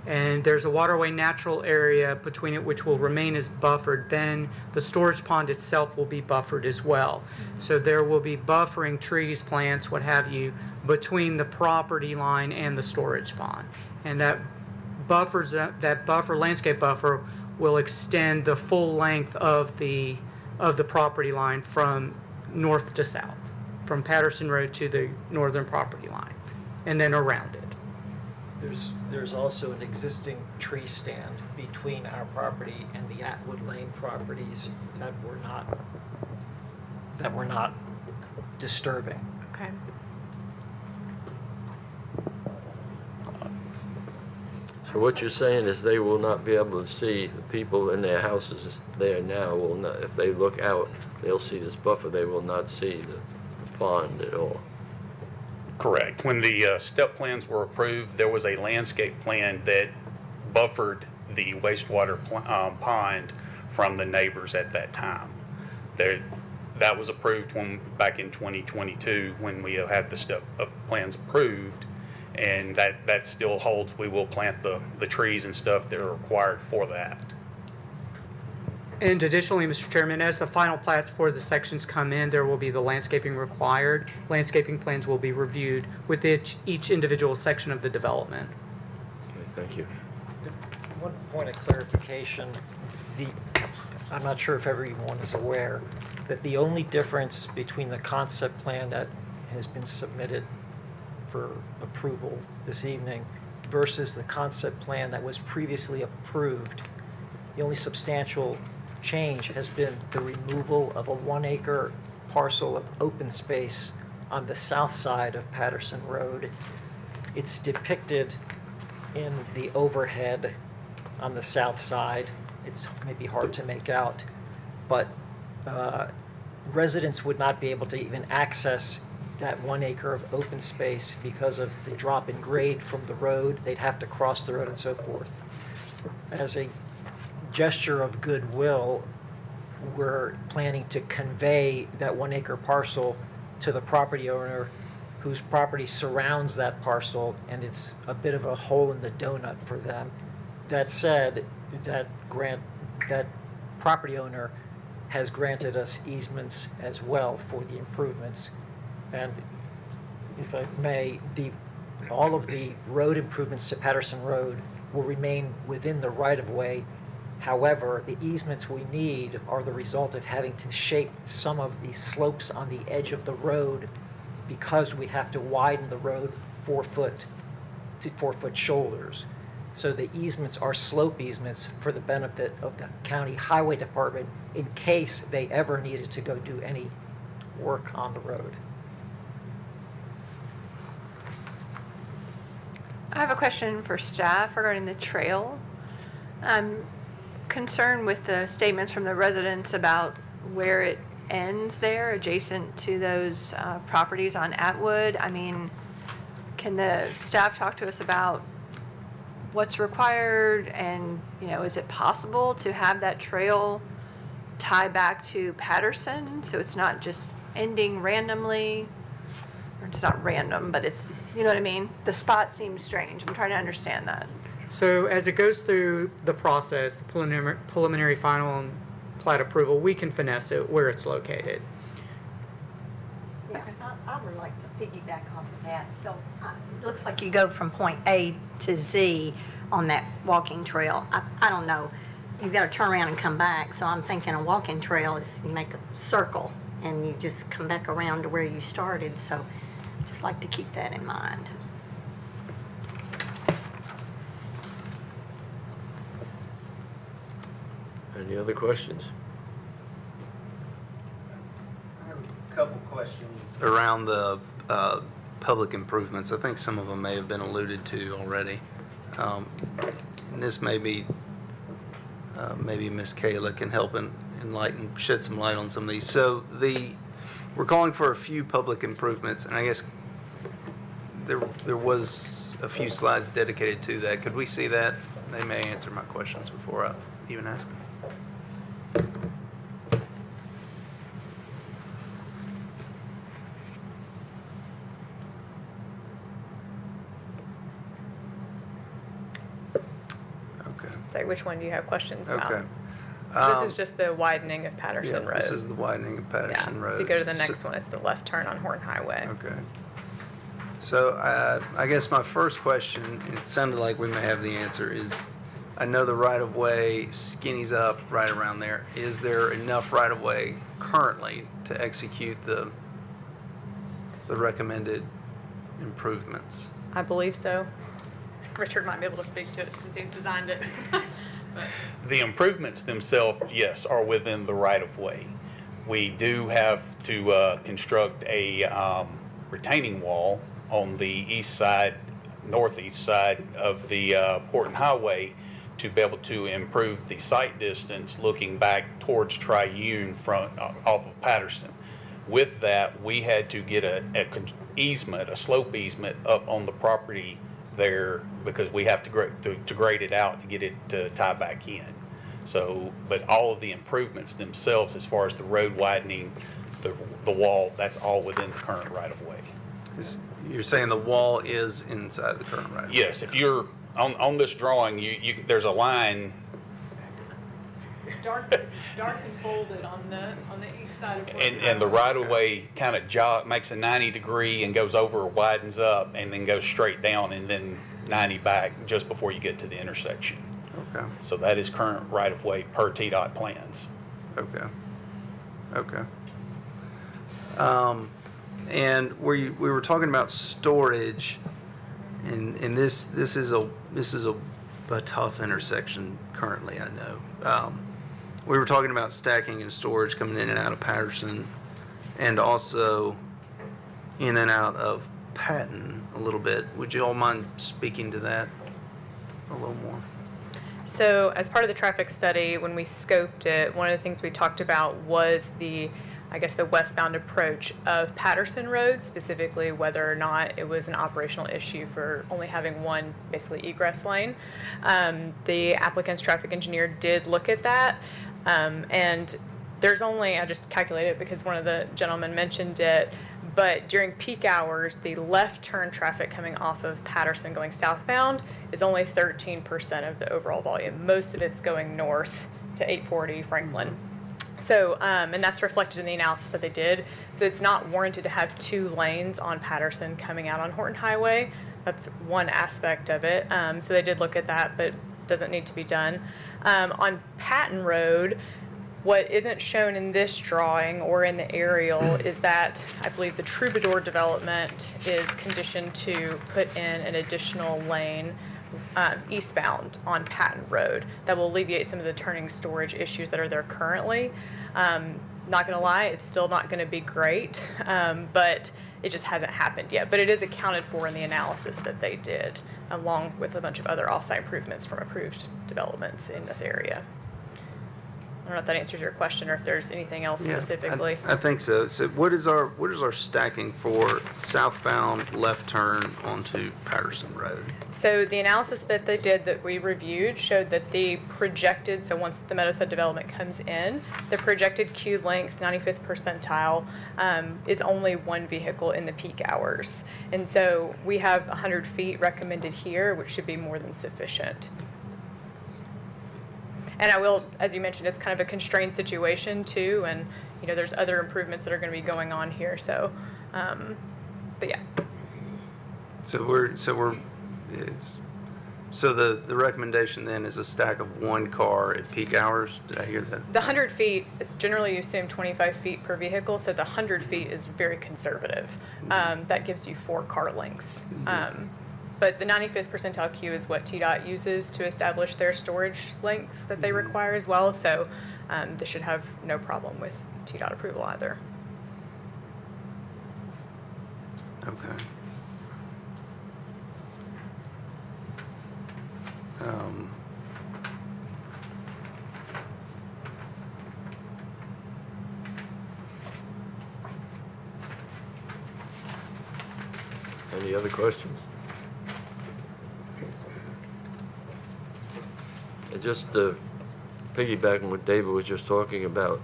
C: and there's a waterway natural area between it which will remain as buffered. Then the storage pond itself will be buffered as well. So there will be buffering trees, plants, what have you, between the property line and the storage pond. And that landscape buffer will extend the full length of the property line from north to south, from Patterson Road to the northern property line, and then around it.
P: There's also an existing tree stand between our property and the Atwood Lane properties that we're not disturbing.
N: Okay.
A: So what you're saying is they will not be able to see the people in their houses there now will not, if they look out, they'll see this buffer, they will not see the pond at all.
I: Correct. When the step plans were approved, there was a landscape plan that buffered the wastewater pond from the neighbors at that time. That was approved back in 2022 when we had the step plans approved, and that still holds. We will plant the trees and stuff that are required for that.
C: And additionally, Mr. Chairman, as the final plats for the sections come in, there will be the landscaping required. Landscaping plans will be reviewed with each individual section of the development.
A: Okay, thank you.
P: One point of clarification, I'm not sure if everyone is aware that the only difference between the concept plan that has been submitted for approval this evening versus the concept plan that was previously approved, the only substantial change has been the removal of a 1 acre parcel of open space on the south side of Patterson Road. It's depicted in the overhead on the south side. It's maybe hard to make out, but residents would not be able to even access that 1 acre of open space because of the drop in grade from the road. They'd have to cross the road and so forth. As a gesture of goodwill, we're planning to convey that 1 acre parcel to the property owner whose property surrounds that parcel, and it's a bit of a hole in the donut for them. That said, that property owner has granted us easements as well for the improvements. And if I may, all of the road improvements to Patterson Road will remain within the right-of-way. However, the easements we need are the result of having to shape some of the slopes on the edge of the road because we have to widen the road 4 foot to 4 foot shoulders. So the easements are slope easements for the benefit of the county highway department in case they ever needed to go do any work on the road.
R: I have a question for staff regarding the trail. I'm concerned with the statements from the residents about where it ends there, adjacent to those properties on Atwood. I mean, can the staff talk to us about what's required, and is it possible to have that trail tie back to Patterson so it's not just ending randomly? Or it's not random, but it's, you know what I mean? The spot seems strange. I'm trying to understand that.
C: So as it goes through the process, the preliminary final and plat approval, we can finesse it where it's located.
B: Yeah, I would like to piggyback off of that. So it looks like you go from point A to Z on that walking trail. I don't know. You've got to turn around and come back. So I'm thinking a walking trail is you make a circle and you just come back around to where you started. So just like to keep that in mind.
A: Any other questions?
F: I have a couple questions around the public improvements. I think some of them may have been alluded to already. And this may be, maybe Ms. Kayla can help enlighten, shed some light on some of these. So we're calling for a few public improvements, and I guess there was a few slides dedicated to that. Could we see that? They may answer my questions before I even ask them.
H: So which one do you have questions about?
F: Okay.
H: This is just the widening of Patterson Road.
F: This is the widening of Patterson
H: Yeah.
F: Road.
H: If you go to the next one, it's the left turn on Horton Highway.
F: Okay. So I guess my first question, and it sounded like we may have the answer, is I know the right-of-way skinnies up right around there. Is there enough right-of-way currently to execute the recommended improvements?
H: I believe so. Richard might be able to speak to it since he's designed it. But
I: The improvements themselves, yes, are within the right-of-way. We do have to construct a retaining wall on the east side, northeast side of the Horton Highway to be able to improve the sight distance looking back towards Triune off of Patterson. With that, we had to get a slope easement up on the property there because we have to grade it out to get it to tie back in. So, but all of the improvements themselves, as far as the road widening, the wall, that's all within the current right-of-way.
F: You're saying the wall is inside the current right-of-way?
I: Yes, if you're on this drawing, there's a line.
H: it's dark and bolded on the east side of Horton
I: And the right-of-way kind of makes a 90-degree and goes over, widens up, and then goes straight down and then 90 back just before you get to the intersection.
F: Okay.
I: So that is current right-of-way per TDOT plans.
F: Okay. Okay. And we were talking about storage, and this is a tough intersection currently, I know. We were talking about stacking and storage coming in and out of Patterson, and also in and out of Patton a little bit. Would you all mind speaking to that a little more?
H: So as part of the traffic study, when we scoped it, one of the things we talked about was the westbound approach of Patterson Road, specifically whether or not it was an operational issue for only having one basically egress lane. The applicant's traffic engineer did look at that, and there's only, I just calculated it because one of the gentlemen mentioned it, but during peak hours, the left turn traffic coming off of Patterson going southbound is only 13% of the overall volume. Most of it's going north to 840 Franklin. So, and that's reflected in the analysis that they did. So it's not warranted to have 2 lanes on Patterson coming out on Horton Highway. That's one aspect of it. So they did look at that, but doesn't need to be done. On Patton Road, what isn't shown in this drawing or in the aerial is that I believe the Troubadour development is conditioned to put in an additional lane eastbound on Patton Road that will alleviate some of the turning storage issues that are there currently. Not gonna lie, it's still not gonna be great, but it just hasn't happened yet. But it is accounted for in the analysis that they did, along with a bunch of other offsite improvements from approved developments in this area. I don't know if that answers your question or if there's anything else specifically.
F: I think so. So what is our stacking for southbound left turn onto Patterson Road?
H: So the analysis that they did that we reviewed showed that the projected, so once the Meadowside development comes in, the projected queue length, 95th percentile, is only one vehicle in the peak hours. And so we have 100 feet recommended here, which should be more than sufficient. And I will, as you mentioned, it's kind of a constrained situation too, and there's other improvements that are going to be going on here. So, but yeah.
F: So the recommendation then is a stack of one car at peak hours? Did I hear that?
H: The 100 feet is generally you assume 25 feet per vehicle, so the 100 feet is very conservative. That gives you 4 car lengths. But the 95th percentile queue is what TDOT uses to establish their storage lengths that they require as well. So this should have no problem with TDOT approval either.
F: Okay.
A: Any other questions? And just piggybacking what David was just talking about,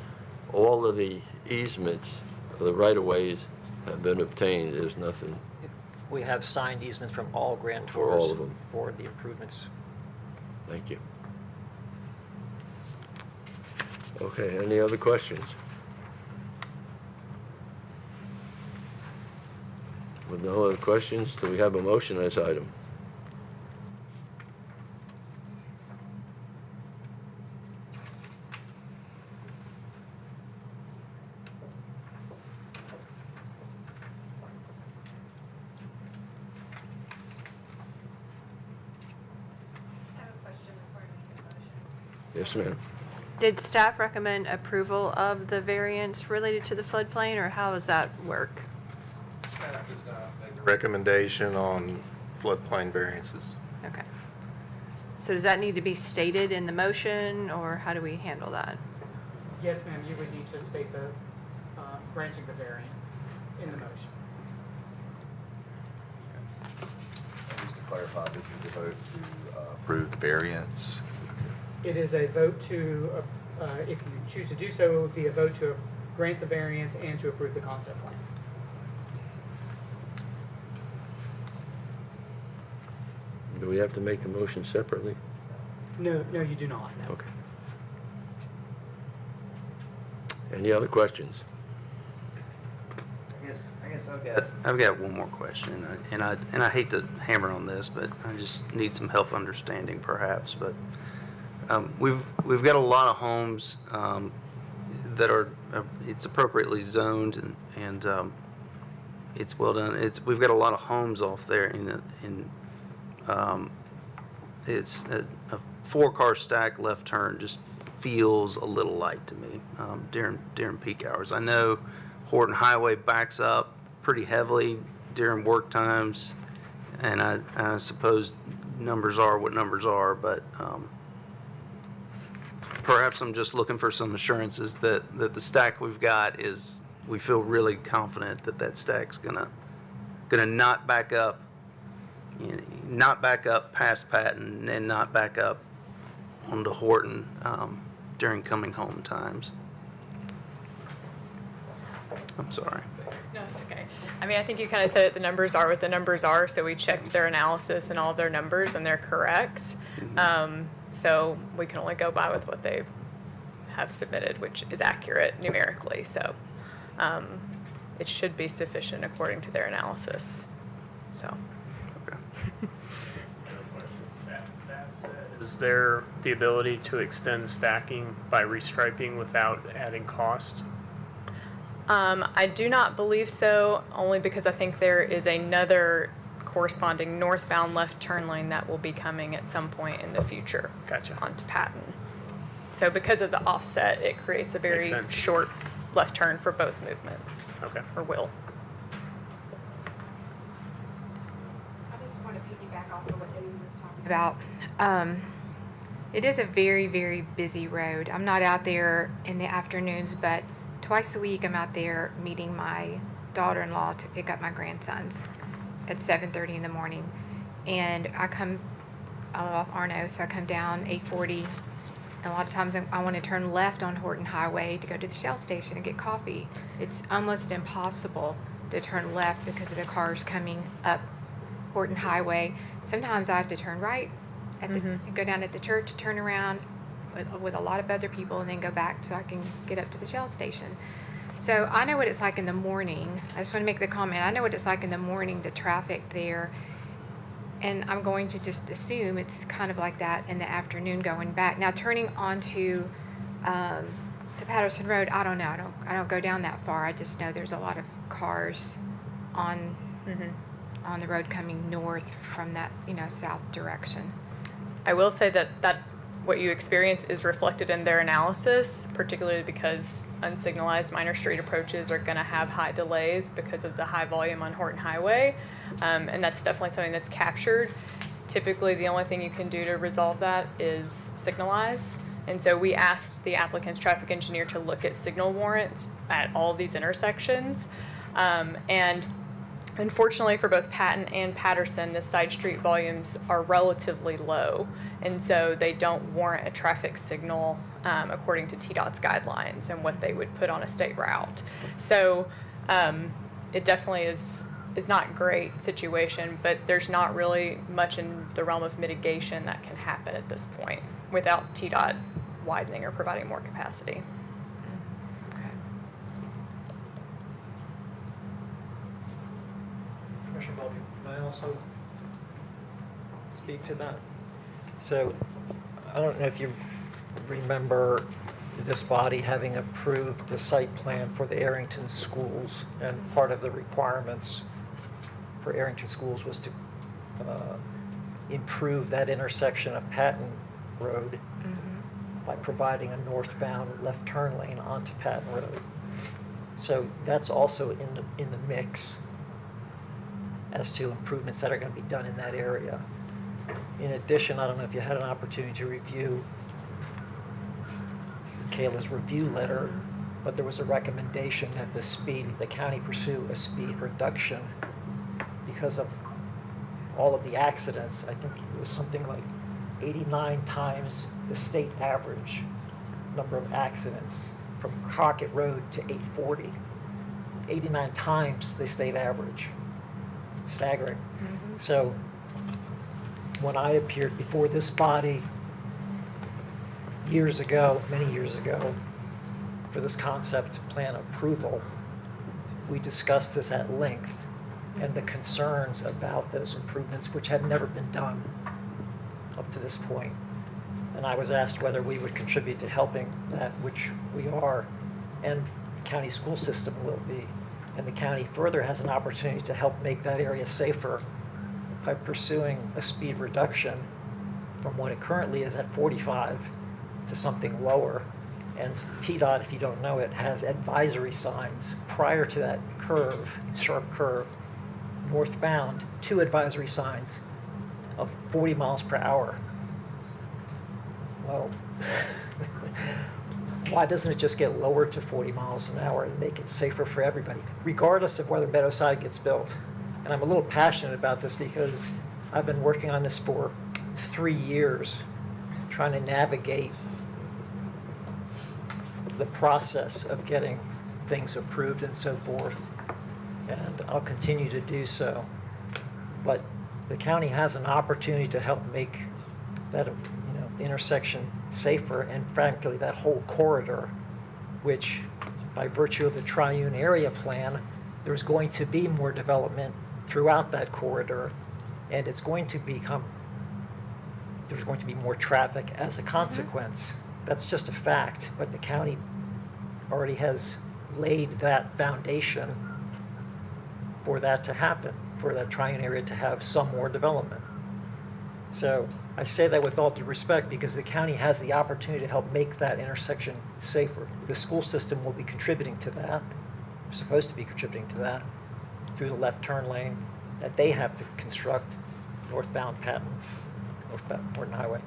A: all of the easements, the right-of-ways have been obtained. There's nothing.
P: We have signed easements from all grantors.
A: For all of them.
P: For the improvements.
A: Thank you. Okay, any other questions? With no other questions, do we have a motion on this item? Yes, ma'am.
R: Did staff recommend approval of the variance related to the floodplain, or how does that work?
O: Recommendation on floodplain variances.
R: Okay. So does that need to be stated in the motion, or how do we handle that?
C: Yes, ma'am, you would need to state the granting the variance in the motion.
Q: Just to clarify, this is a vote to approve the variance.
C: It is a vote to, if you choose to do so, it would be a vote to grant the variance and to approve the concept plan.
A: Do we have to make the motion separately?
C: No, you do not. No.
A: Okay. Any other questions?
F: I guess I've got one more question, and I hate to hammer on this, but I just need some help understanding perhaps. But we've got a lot of homes that are it's appropriately zoned and it's well done. We've got a lot of homes off there it's a 4-car stack left turn just feels a little light to me during peak hours. I know Horton Highway backs up pretty heavily during work times, and I suppose numbers are what numbers are, but perhaps I'm just looking for some assurances that the stack we've got is, we feel really confident that stack's gonna not back up, not back up past Patton and not back up onto Horton during coming home times. I'm sorry.
H: No, it's okay. I mean, I think you kind of said it, the numbers are what the numbers are, so we checked their analysis and all of their numbers, and they're correct. So we can only go by with what they have submitted, which is accurate numerically. So it should be sufficient according to their analysis. So.
S: Is there the ability to extend stacking by restriping without adding cost?
H: I do not believe so, only because I think there is another corresponding northbound left turn lane that will be coming at some point in the future.
S: Gotcha.
H: Onto Patton. So because of the offset, it creates a very short left turn for both movements.
S: Okay.
H: Or will.
N: I just want to piggyback off of what David was talking about. It is a very, very busy road. I'm not out there in the afternoons, but twice a week I'm out there meeting my daughter-in-law to pick up my grandsons at 7:30 in the morning. And I live off Arno, so I come down 8:40. And a lot of times I want to turn left on Horton Highway to go to the Shell station and get coffee. It's almost impossible to turn left because of the cars coming up Horton Highway. Sometimes I have to turn right, go down at the church, turn around with a lot of other people, and then go back so I can get up to the Shell station. So I know what it's like in the morning. I just want to make the comment. I know what it's like in the morning, the traffic there. And I'm going to just assume it's kind of like that in the afternoon going back. Now turning onto to Patterson Road, I don't know. I don't go down that far. I just know there's a lot of cars on on the road coming north from that, south direction.
H: I will say that what you experience is reflected in their analysis, particularly because unsignalized minor street approaches are going to have high delays because of the high volume on Horton Highway. And that's definitely something that's captured. Typically, the only thing you can do to resolve that is signalize. And so we asked the applicant's traffic engineer to look at signal warrants at all of these intersections. And unfortunately for both Patton and Patterson, the side street volumes are relatively low. And so they don't warrant a traffic signal according to TDOT's guidelines and what they would put on a state route. So it definitely is not a great situation, but there's not really much in the realm of mitigation that can happen at this point without TDOT widening or providing more capacity.
P: Commissioner Baldwin, may I also speak to that? So, I don't know if you remember this body having approved the site plan for the Arrington schools, and part of the requirements for Arrington schools was to improve that intersection of Patton Road by providing a northbound left turn lane onto Patton Road. So that's also in the mix as to improvements that are going to be done in that area. In addition, I don't know if you had an opportunity to review Kayla's review letter, but there was a recommendation that the county pursue a speed reduction because of all of the accidents. I think it was something like 89 times the state average number of accidents from Crockett Road to 840. 89 times the state average. Staggering. So when I appeared before this body years ago, many years ago, for this concept plan approval, we discussed this at length and the concerns about those improvements, which have never been done up to this point. And I was asked whether we would contribute to helping that, which we are, and the county school system will be. And the county further has an opportunity to help make that area safer by pursuing a speed reduction from what it currently is at 45 to something lower. And TDOT, if you don't know it, has advisory signs prior to that curve, sharp curve, northbound, 2 advisory signs of 40 miles per hour. Well, why doesn't it just get lowered to 40 miles an hour and make it safer for everybody, regardless of whether Meadowside gets built? And I'm a little passionate about this because I've been working on this for 3 years, trying to navigate the process of getting things approved and so forth. And I'll continue to do so. But the county has an opportunity to help make that intersection safer, and frankly, that whole corridor, which by virtue of the triune area plan, there's going to be more development throughout that corridor, and there's going to be more traffic as a consequence. That's just a fact, but the county already has laid that foundation for that to happen, for that triune area to have some more development. So I say that with all due respect because the county has the opportunity to help make that intersection safer. The school system will be contributing to that, supposed to be contributing to that, through the left turn lane that they have to construct northbound Patton, northbound Horton Highway.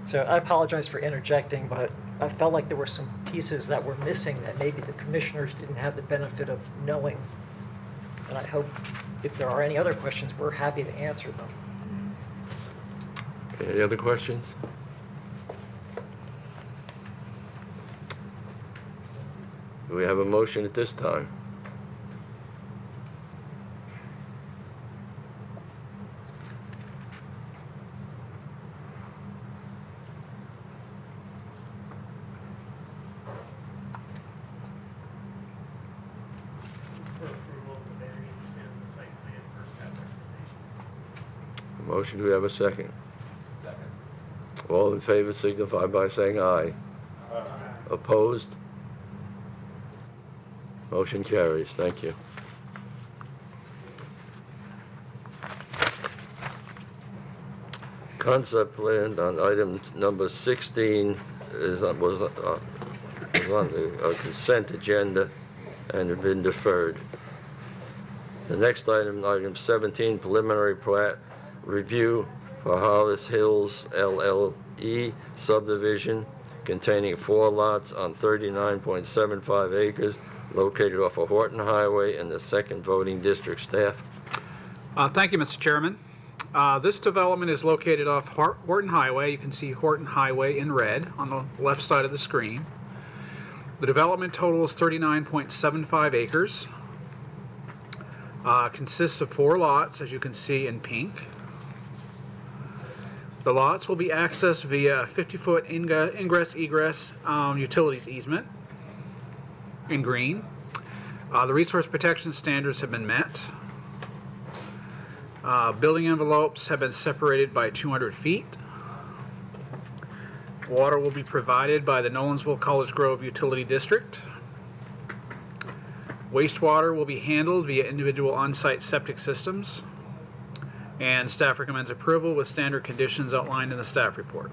P: So I apologize for interjecting, but I felt like there were some pieces that were missing that maybe the commissioners didn't have the benefit of knowing. And I hope if there are any other questions, we're happy to answer them.
A: Any other questions? Do we have a motion at this time? Motion, do we have a second?
M: Second.
A: All in favor signify by saying aye. Opposed? Motion carries. Thank you. Concept plan on item number 16 was on the consent agenda and had been deferred. The next item, item 17, preliminary plat review for Hollis Hills LLE subdivision containing 4 lots on 39.75 acres located off of Horton Highway in the 2nd voting district. Staff.
D: Thank you, Mr. Chairman. This development is located off Horton Highway. You can see Horton Highway in red on the left side of the screen. The development total is 39.75 acres. Consists of 4 lots, as you can see in pink. The lots will be accessed via a 50-foot ingress-egress utilities easement in green. The resource protection standards have been met. Building envelopes have been separated by 200 feet. Water will be provided by the Nolensville College Grove Utility District. Wastewater will be handled via individual on-site septic systems. And staff recommends approval with standard conditions outlined in the staff report.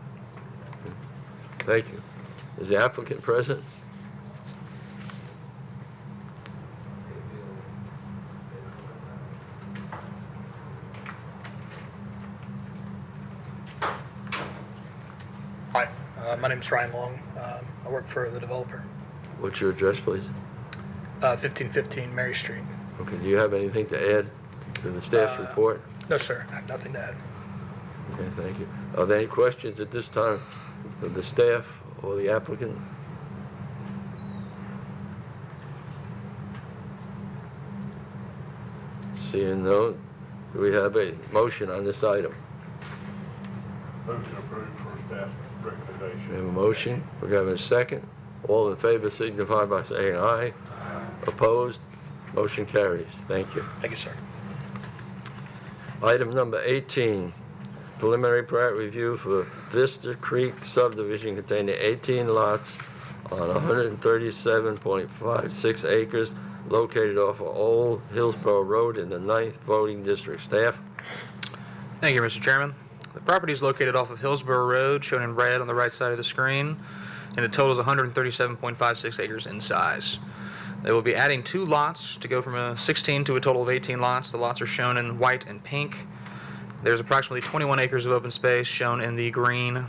A: Thank you. Is the applicant present?
T: Hi, my name is Ryan Long. I work for the developer.
A: What's your address, please?
T: 1515 Mary Street.
A: Okay, do you have anything to add to the staff's report?
T: No, sir. I have nothing to add.
A: Okay, thank you. Are there any questions at this time of the staff or the applicant? Seeing none, do we have a motion on this item?
U: Motion approved for staff recommendation.
A: We have a motion. We have a second. All in favor signify by saying aye. Opposed? Motion carries. Thank you.
T: Thank you, sir.
A: Item number 18, preliminary plat review for Vista Creek subdivision containing 18 lots on 137.56 acres located off of Old Hillsborough Road in the 9th voting district. Staff?
V: Thank you, Mr. Chairman. The property is located off of Hillsborough Road, shown in red on the right side of the screen, and it totals 137.56 acres in size. They will be adding 2 lots to go from a 16 to a total of 18 lots. The lots are shown in white and pink. There's approximately 21 acres of open space shown in the green.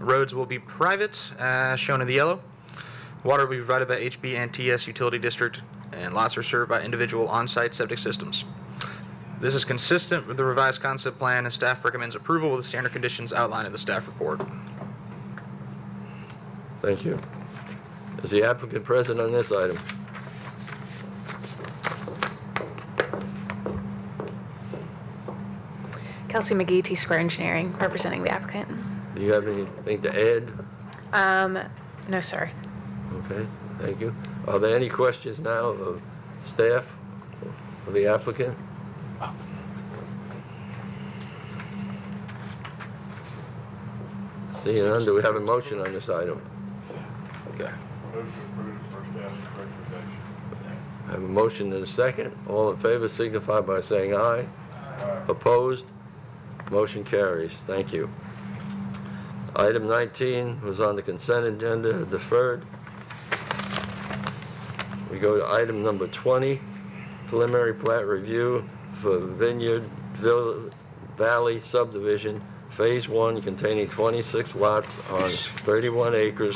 V: Roads will be private, shown in the yellow. Water will be provided by HB and TS Utility District, and lots are served by individual on-site septic systems. This is consistent with the revised concept plan, and staff recommends approval with the standard conditions outlined in the staff report.
A: Thank you. Is the applicant present on this item?
N: Kelsey McGee, T-Square Engineering, representing the applicant.
A: Do you have anything to add?
N: No, sir.
A: Okay, thank you. Are there any questions now of staff or the applicant? Seeing none, do we have a motion on this item? Okay.
U: Motion approved for staff's recommendation.
A: I have a motion and a second. All in favor signify by saying aye. Opposed? Motion carries. Thank you. Item 19 was on the consent agenda, deferred. We go to item number 20, preliminary plat review for Vineyard Valley subdivision, Phase 1, containing 26 lots on 31 acres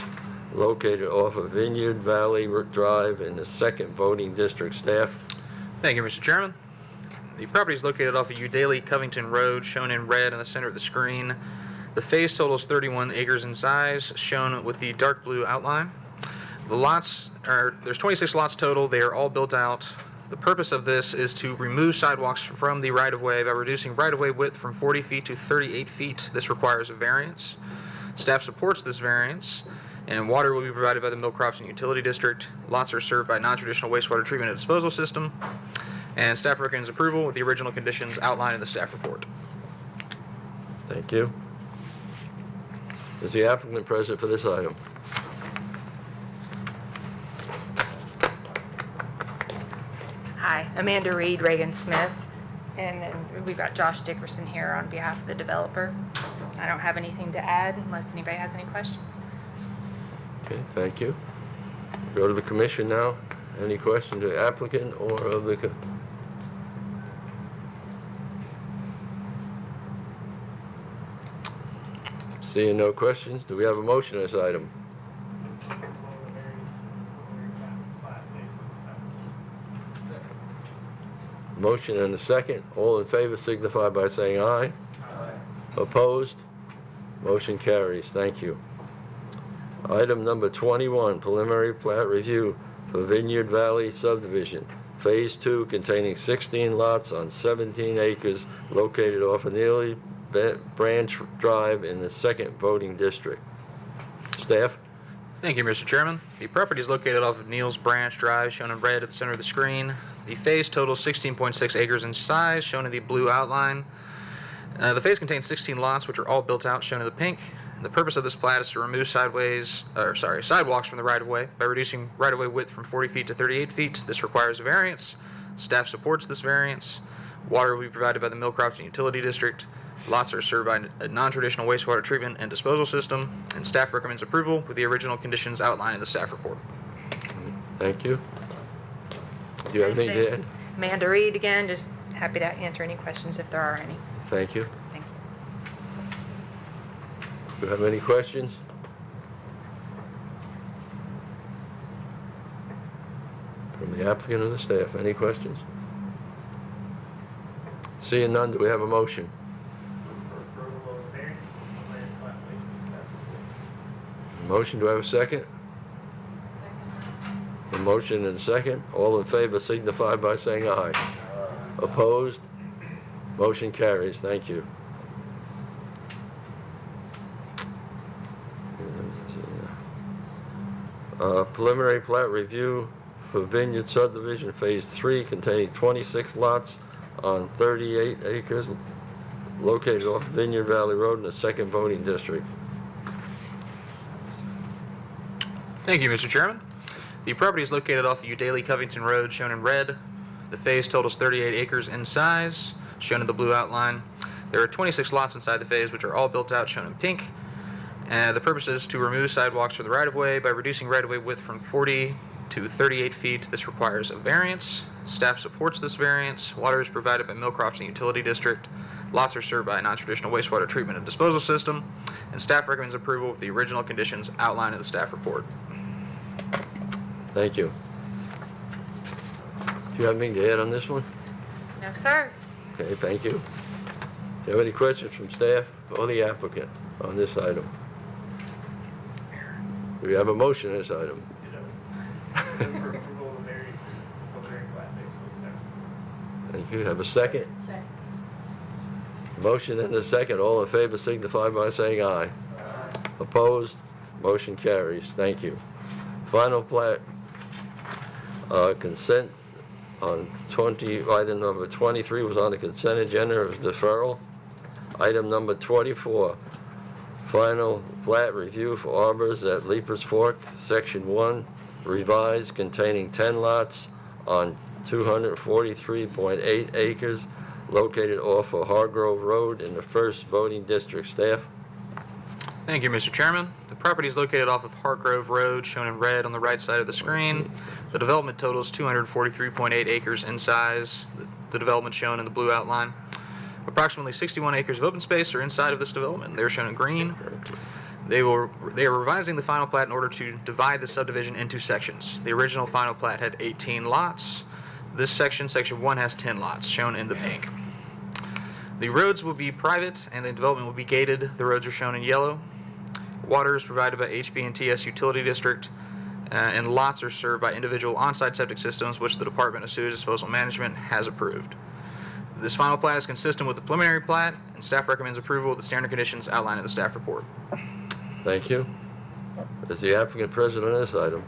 A: located off of Vineyard Valley Drive in the 2nd voting district. Staff?
V: Thank you, Mr. Chairman. The property is located off of Udaly Covington Road, shown in red in the center of the screen. The phase total is 31 acres in size, shown with the dark blue outline. The lots there's 26 lots total. They are all built out. The purpose of this is to remove sidewalks from the right-of-way by reducing right-of-way width from 40 feet to 38 feet. This requires a variance. Staff supports this variance, and water will be provided by the Mill Crofton Utility District. Lots are served by non-traditional wastewater treatment and disposal system, and staff recommends approval with the original conditions outlined in the staff report.
A: Thank you. Is the applicant present for this item?
E: Hi, Amanda Reed, Reagan Smith, and then we've got Josh Dickerson here on behalf of the developer. I don't have anything to add unless anybody has any questions.
A: Okay, thank you. Go to the commission now. Any question to the applicant or of the... Seeing no questions, do we have a motion on this item? Motion and a second. All in favor signify by saying aye. Aye. Opposed? Motion carries. Thank you. Item number 21, preliminary plat review for Vineyard Valley subdivision, Phase 2, containing 16 lots on 17 acres located off of Neely Branch Drive in the 2nd voting district. Staff?
V: Thank you, Mr. Chairman. The property is located off of Neels Branch Drive, shown in red at the center of the screen. The phase totals 16.6 acres in size, shown in the blue outline. The phase contains 16 lots, which are all built out, shown in the pink. The purpose of this plat is to remove sidewalks from the right-of-way by reducing right-of-way width from 40 feet to 38 feet. This requires a variance. Staff supports this variance. Water will be provided by the Millcrofton Utility District. Lots are served by a non-traditional wastewater treatment and disposal system, and staff recommends approval with the original conditions outlined in the staff report.
A: Thank you. Do you have anything to add?
E: Amanda Reed again, just happy to answer any questions if there are any.
A: Thank you.
E: Thank
A: Do you have any questions? From the applicant or the staff, any questions? Seeing none, do we have a motion? Motion, do I have a second? A motion and a second. All in favor signify by saying aye. Opposed? Motion carries. Thank you. Preliminary plat review for Vineyard subdivision Phase 3 containing 26 lots on 38 acres located off Vineyard Valley Road in the 2nd voting district.
V: Thank you, Mr. Chairman. The property is located off the Udaly Covington Road, shown in red. The phase totals 38 acres in size, shown in the blue outline. There are 26 lots inside the phase, which are all built out, shown in pink. The purpose is to remove sidewalks from the right-of-way by reducing right-of-way width from 40 to 38 feet. This requires a variance. Staff supports this variance. Water is provided by Millcrofton Utility District. Lots are served by a non-traditional wastewater treatment and disposal system. And staff recommends approval with the original conditions outlined in the staff report.
A: Thank you. Do you have anything to add on this one?
E: No, sir.
A: Okay, thank you. Do you have any questions from staff or the applicant on this item? Do we have a motion on this item? Thank you. Have a second?
B: Second.
A: Motion and a second. All in favor signify by saying aye. Aye. Opposed? Motion carries. Thank you. Final plat, consent on item number 23 was on the consent agenda of deferral. Item number 24, final plat review for arbors at Leapers Fork, Section 1, revised, containing 10 lots on 243.8 acres located off of Hargrove Road in the 1st voting district. Staff?
V: Thank you, Mr. Chairman. The property is located off of Hargrove Road, shown in red on the right side of the screen. The development totals 243.8 acres in size, the development shown in the blue outline. Approximately 61 acres of open space are inside of this development. They're shown in green. They are revising the final plat in order to divide the subdivision into sections. The original final plat had 18 lots. This section, Section 1, has 10 lots, shown in the pink. The roads will be private and the development will be gated. The roads are shown in yellow. Water is provided by HB&TS Utility District, and lots are served by individual on-site septic systems, which the Department of Sewage Disposal Management has approved. This final plat is consistent with the preliminary plat, and staff recommends approval with the standard conditions outlined in the staff report.
A: Thank you. Is the applicant present on this item?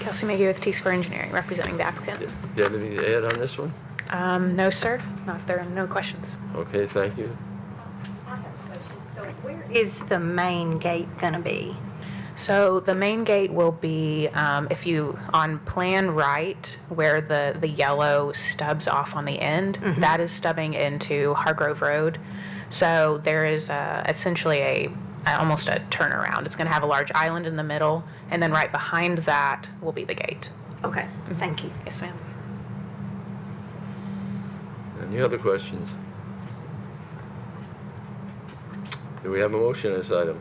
E: Kelsey McGee with T-Square Engineering, representing the applicant.
A: Do you have anything to add on this one?
E: No, sir. Not if there are no questions.
A: Okay, thank you.
B: I have a question. So where is the main gate going to be?
E: So the main gate will be, if you, on plan right, where the yellow stubs off on the end, that is stubbing into Hargrove Road. So there is essentially almost a turnaround. It's going to have a large island in the middle, and then right behind that will be the gate.
B: Okay, thank you.
E: Yes, ma'am.
A: Any other questions? Do we have a motion on this item?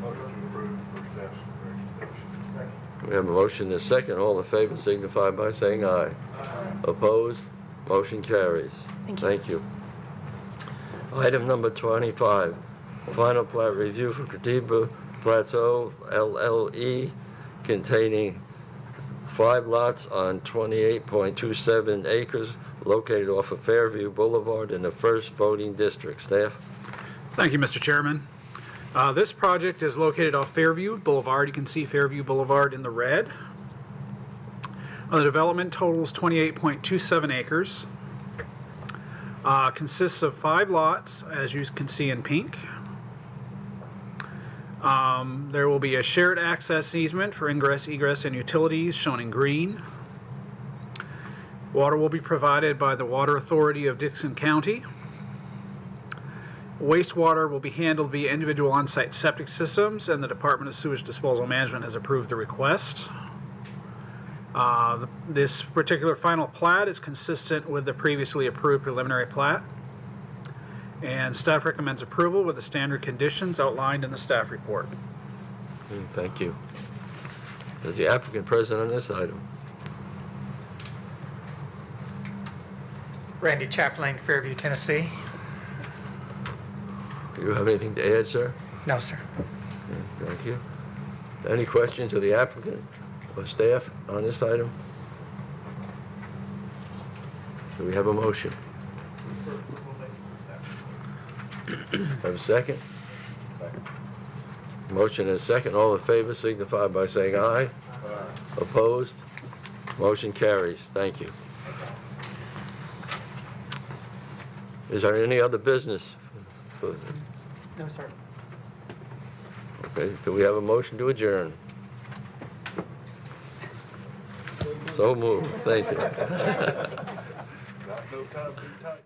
U: Motion to approve per staff's recommendation.
A: We have a motion and a second. All in favor signify by saying aye. Opposed? Motion carries.
E: Thank you.
A: Item number 25, final plat review for Katiba Plateau LLE containing 5 lots on 28.27 acres located off of Fairview Boulevard in the first voting district. Staff?
D: Thank you, Mr. Chairman. This project is located off Fairview Boulevard. You can see Fairview Boulevard in the red. The development totals 28.27 acres. Consists of 5 lots, as you can see in pink. There will be a shared access easement for ingress, egress, and utilities shown in green. Water will be provided by the Water Authority of Dixon County. Wastewater will be handled via individual on-site septic systems, and the Department of Sewage Disposal Management has approved the request. This particular final plat is consistent with the previously approved preliminary plat, and staff recommends approval with the standard conditions outlined in the staff report.
A: Thank you. Is the applicant present on this item?
G: Randy Chaplain, Fairview, Tennessee.
A: Do you have anything to add, sir?
G: No, sir.
A: Thank you. Any questions of the applicant or staff on this item? Do we have a motion? Have a second?
Q: Second.
A: Motion and a second. All in favor signify by saying aye. Opposed? Motion carries. Thank you. Is there any other business?
C: No, sir.
A: Okay, do we have a motion to adjourn? So moved. Thank you.
U: Not no time too tight.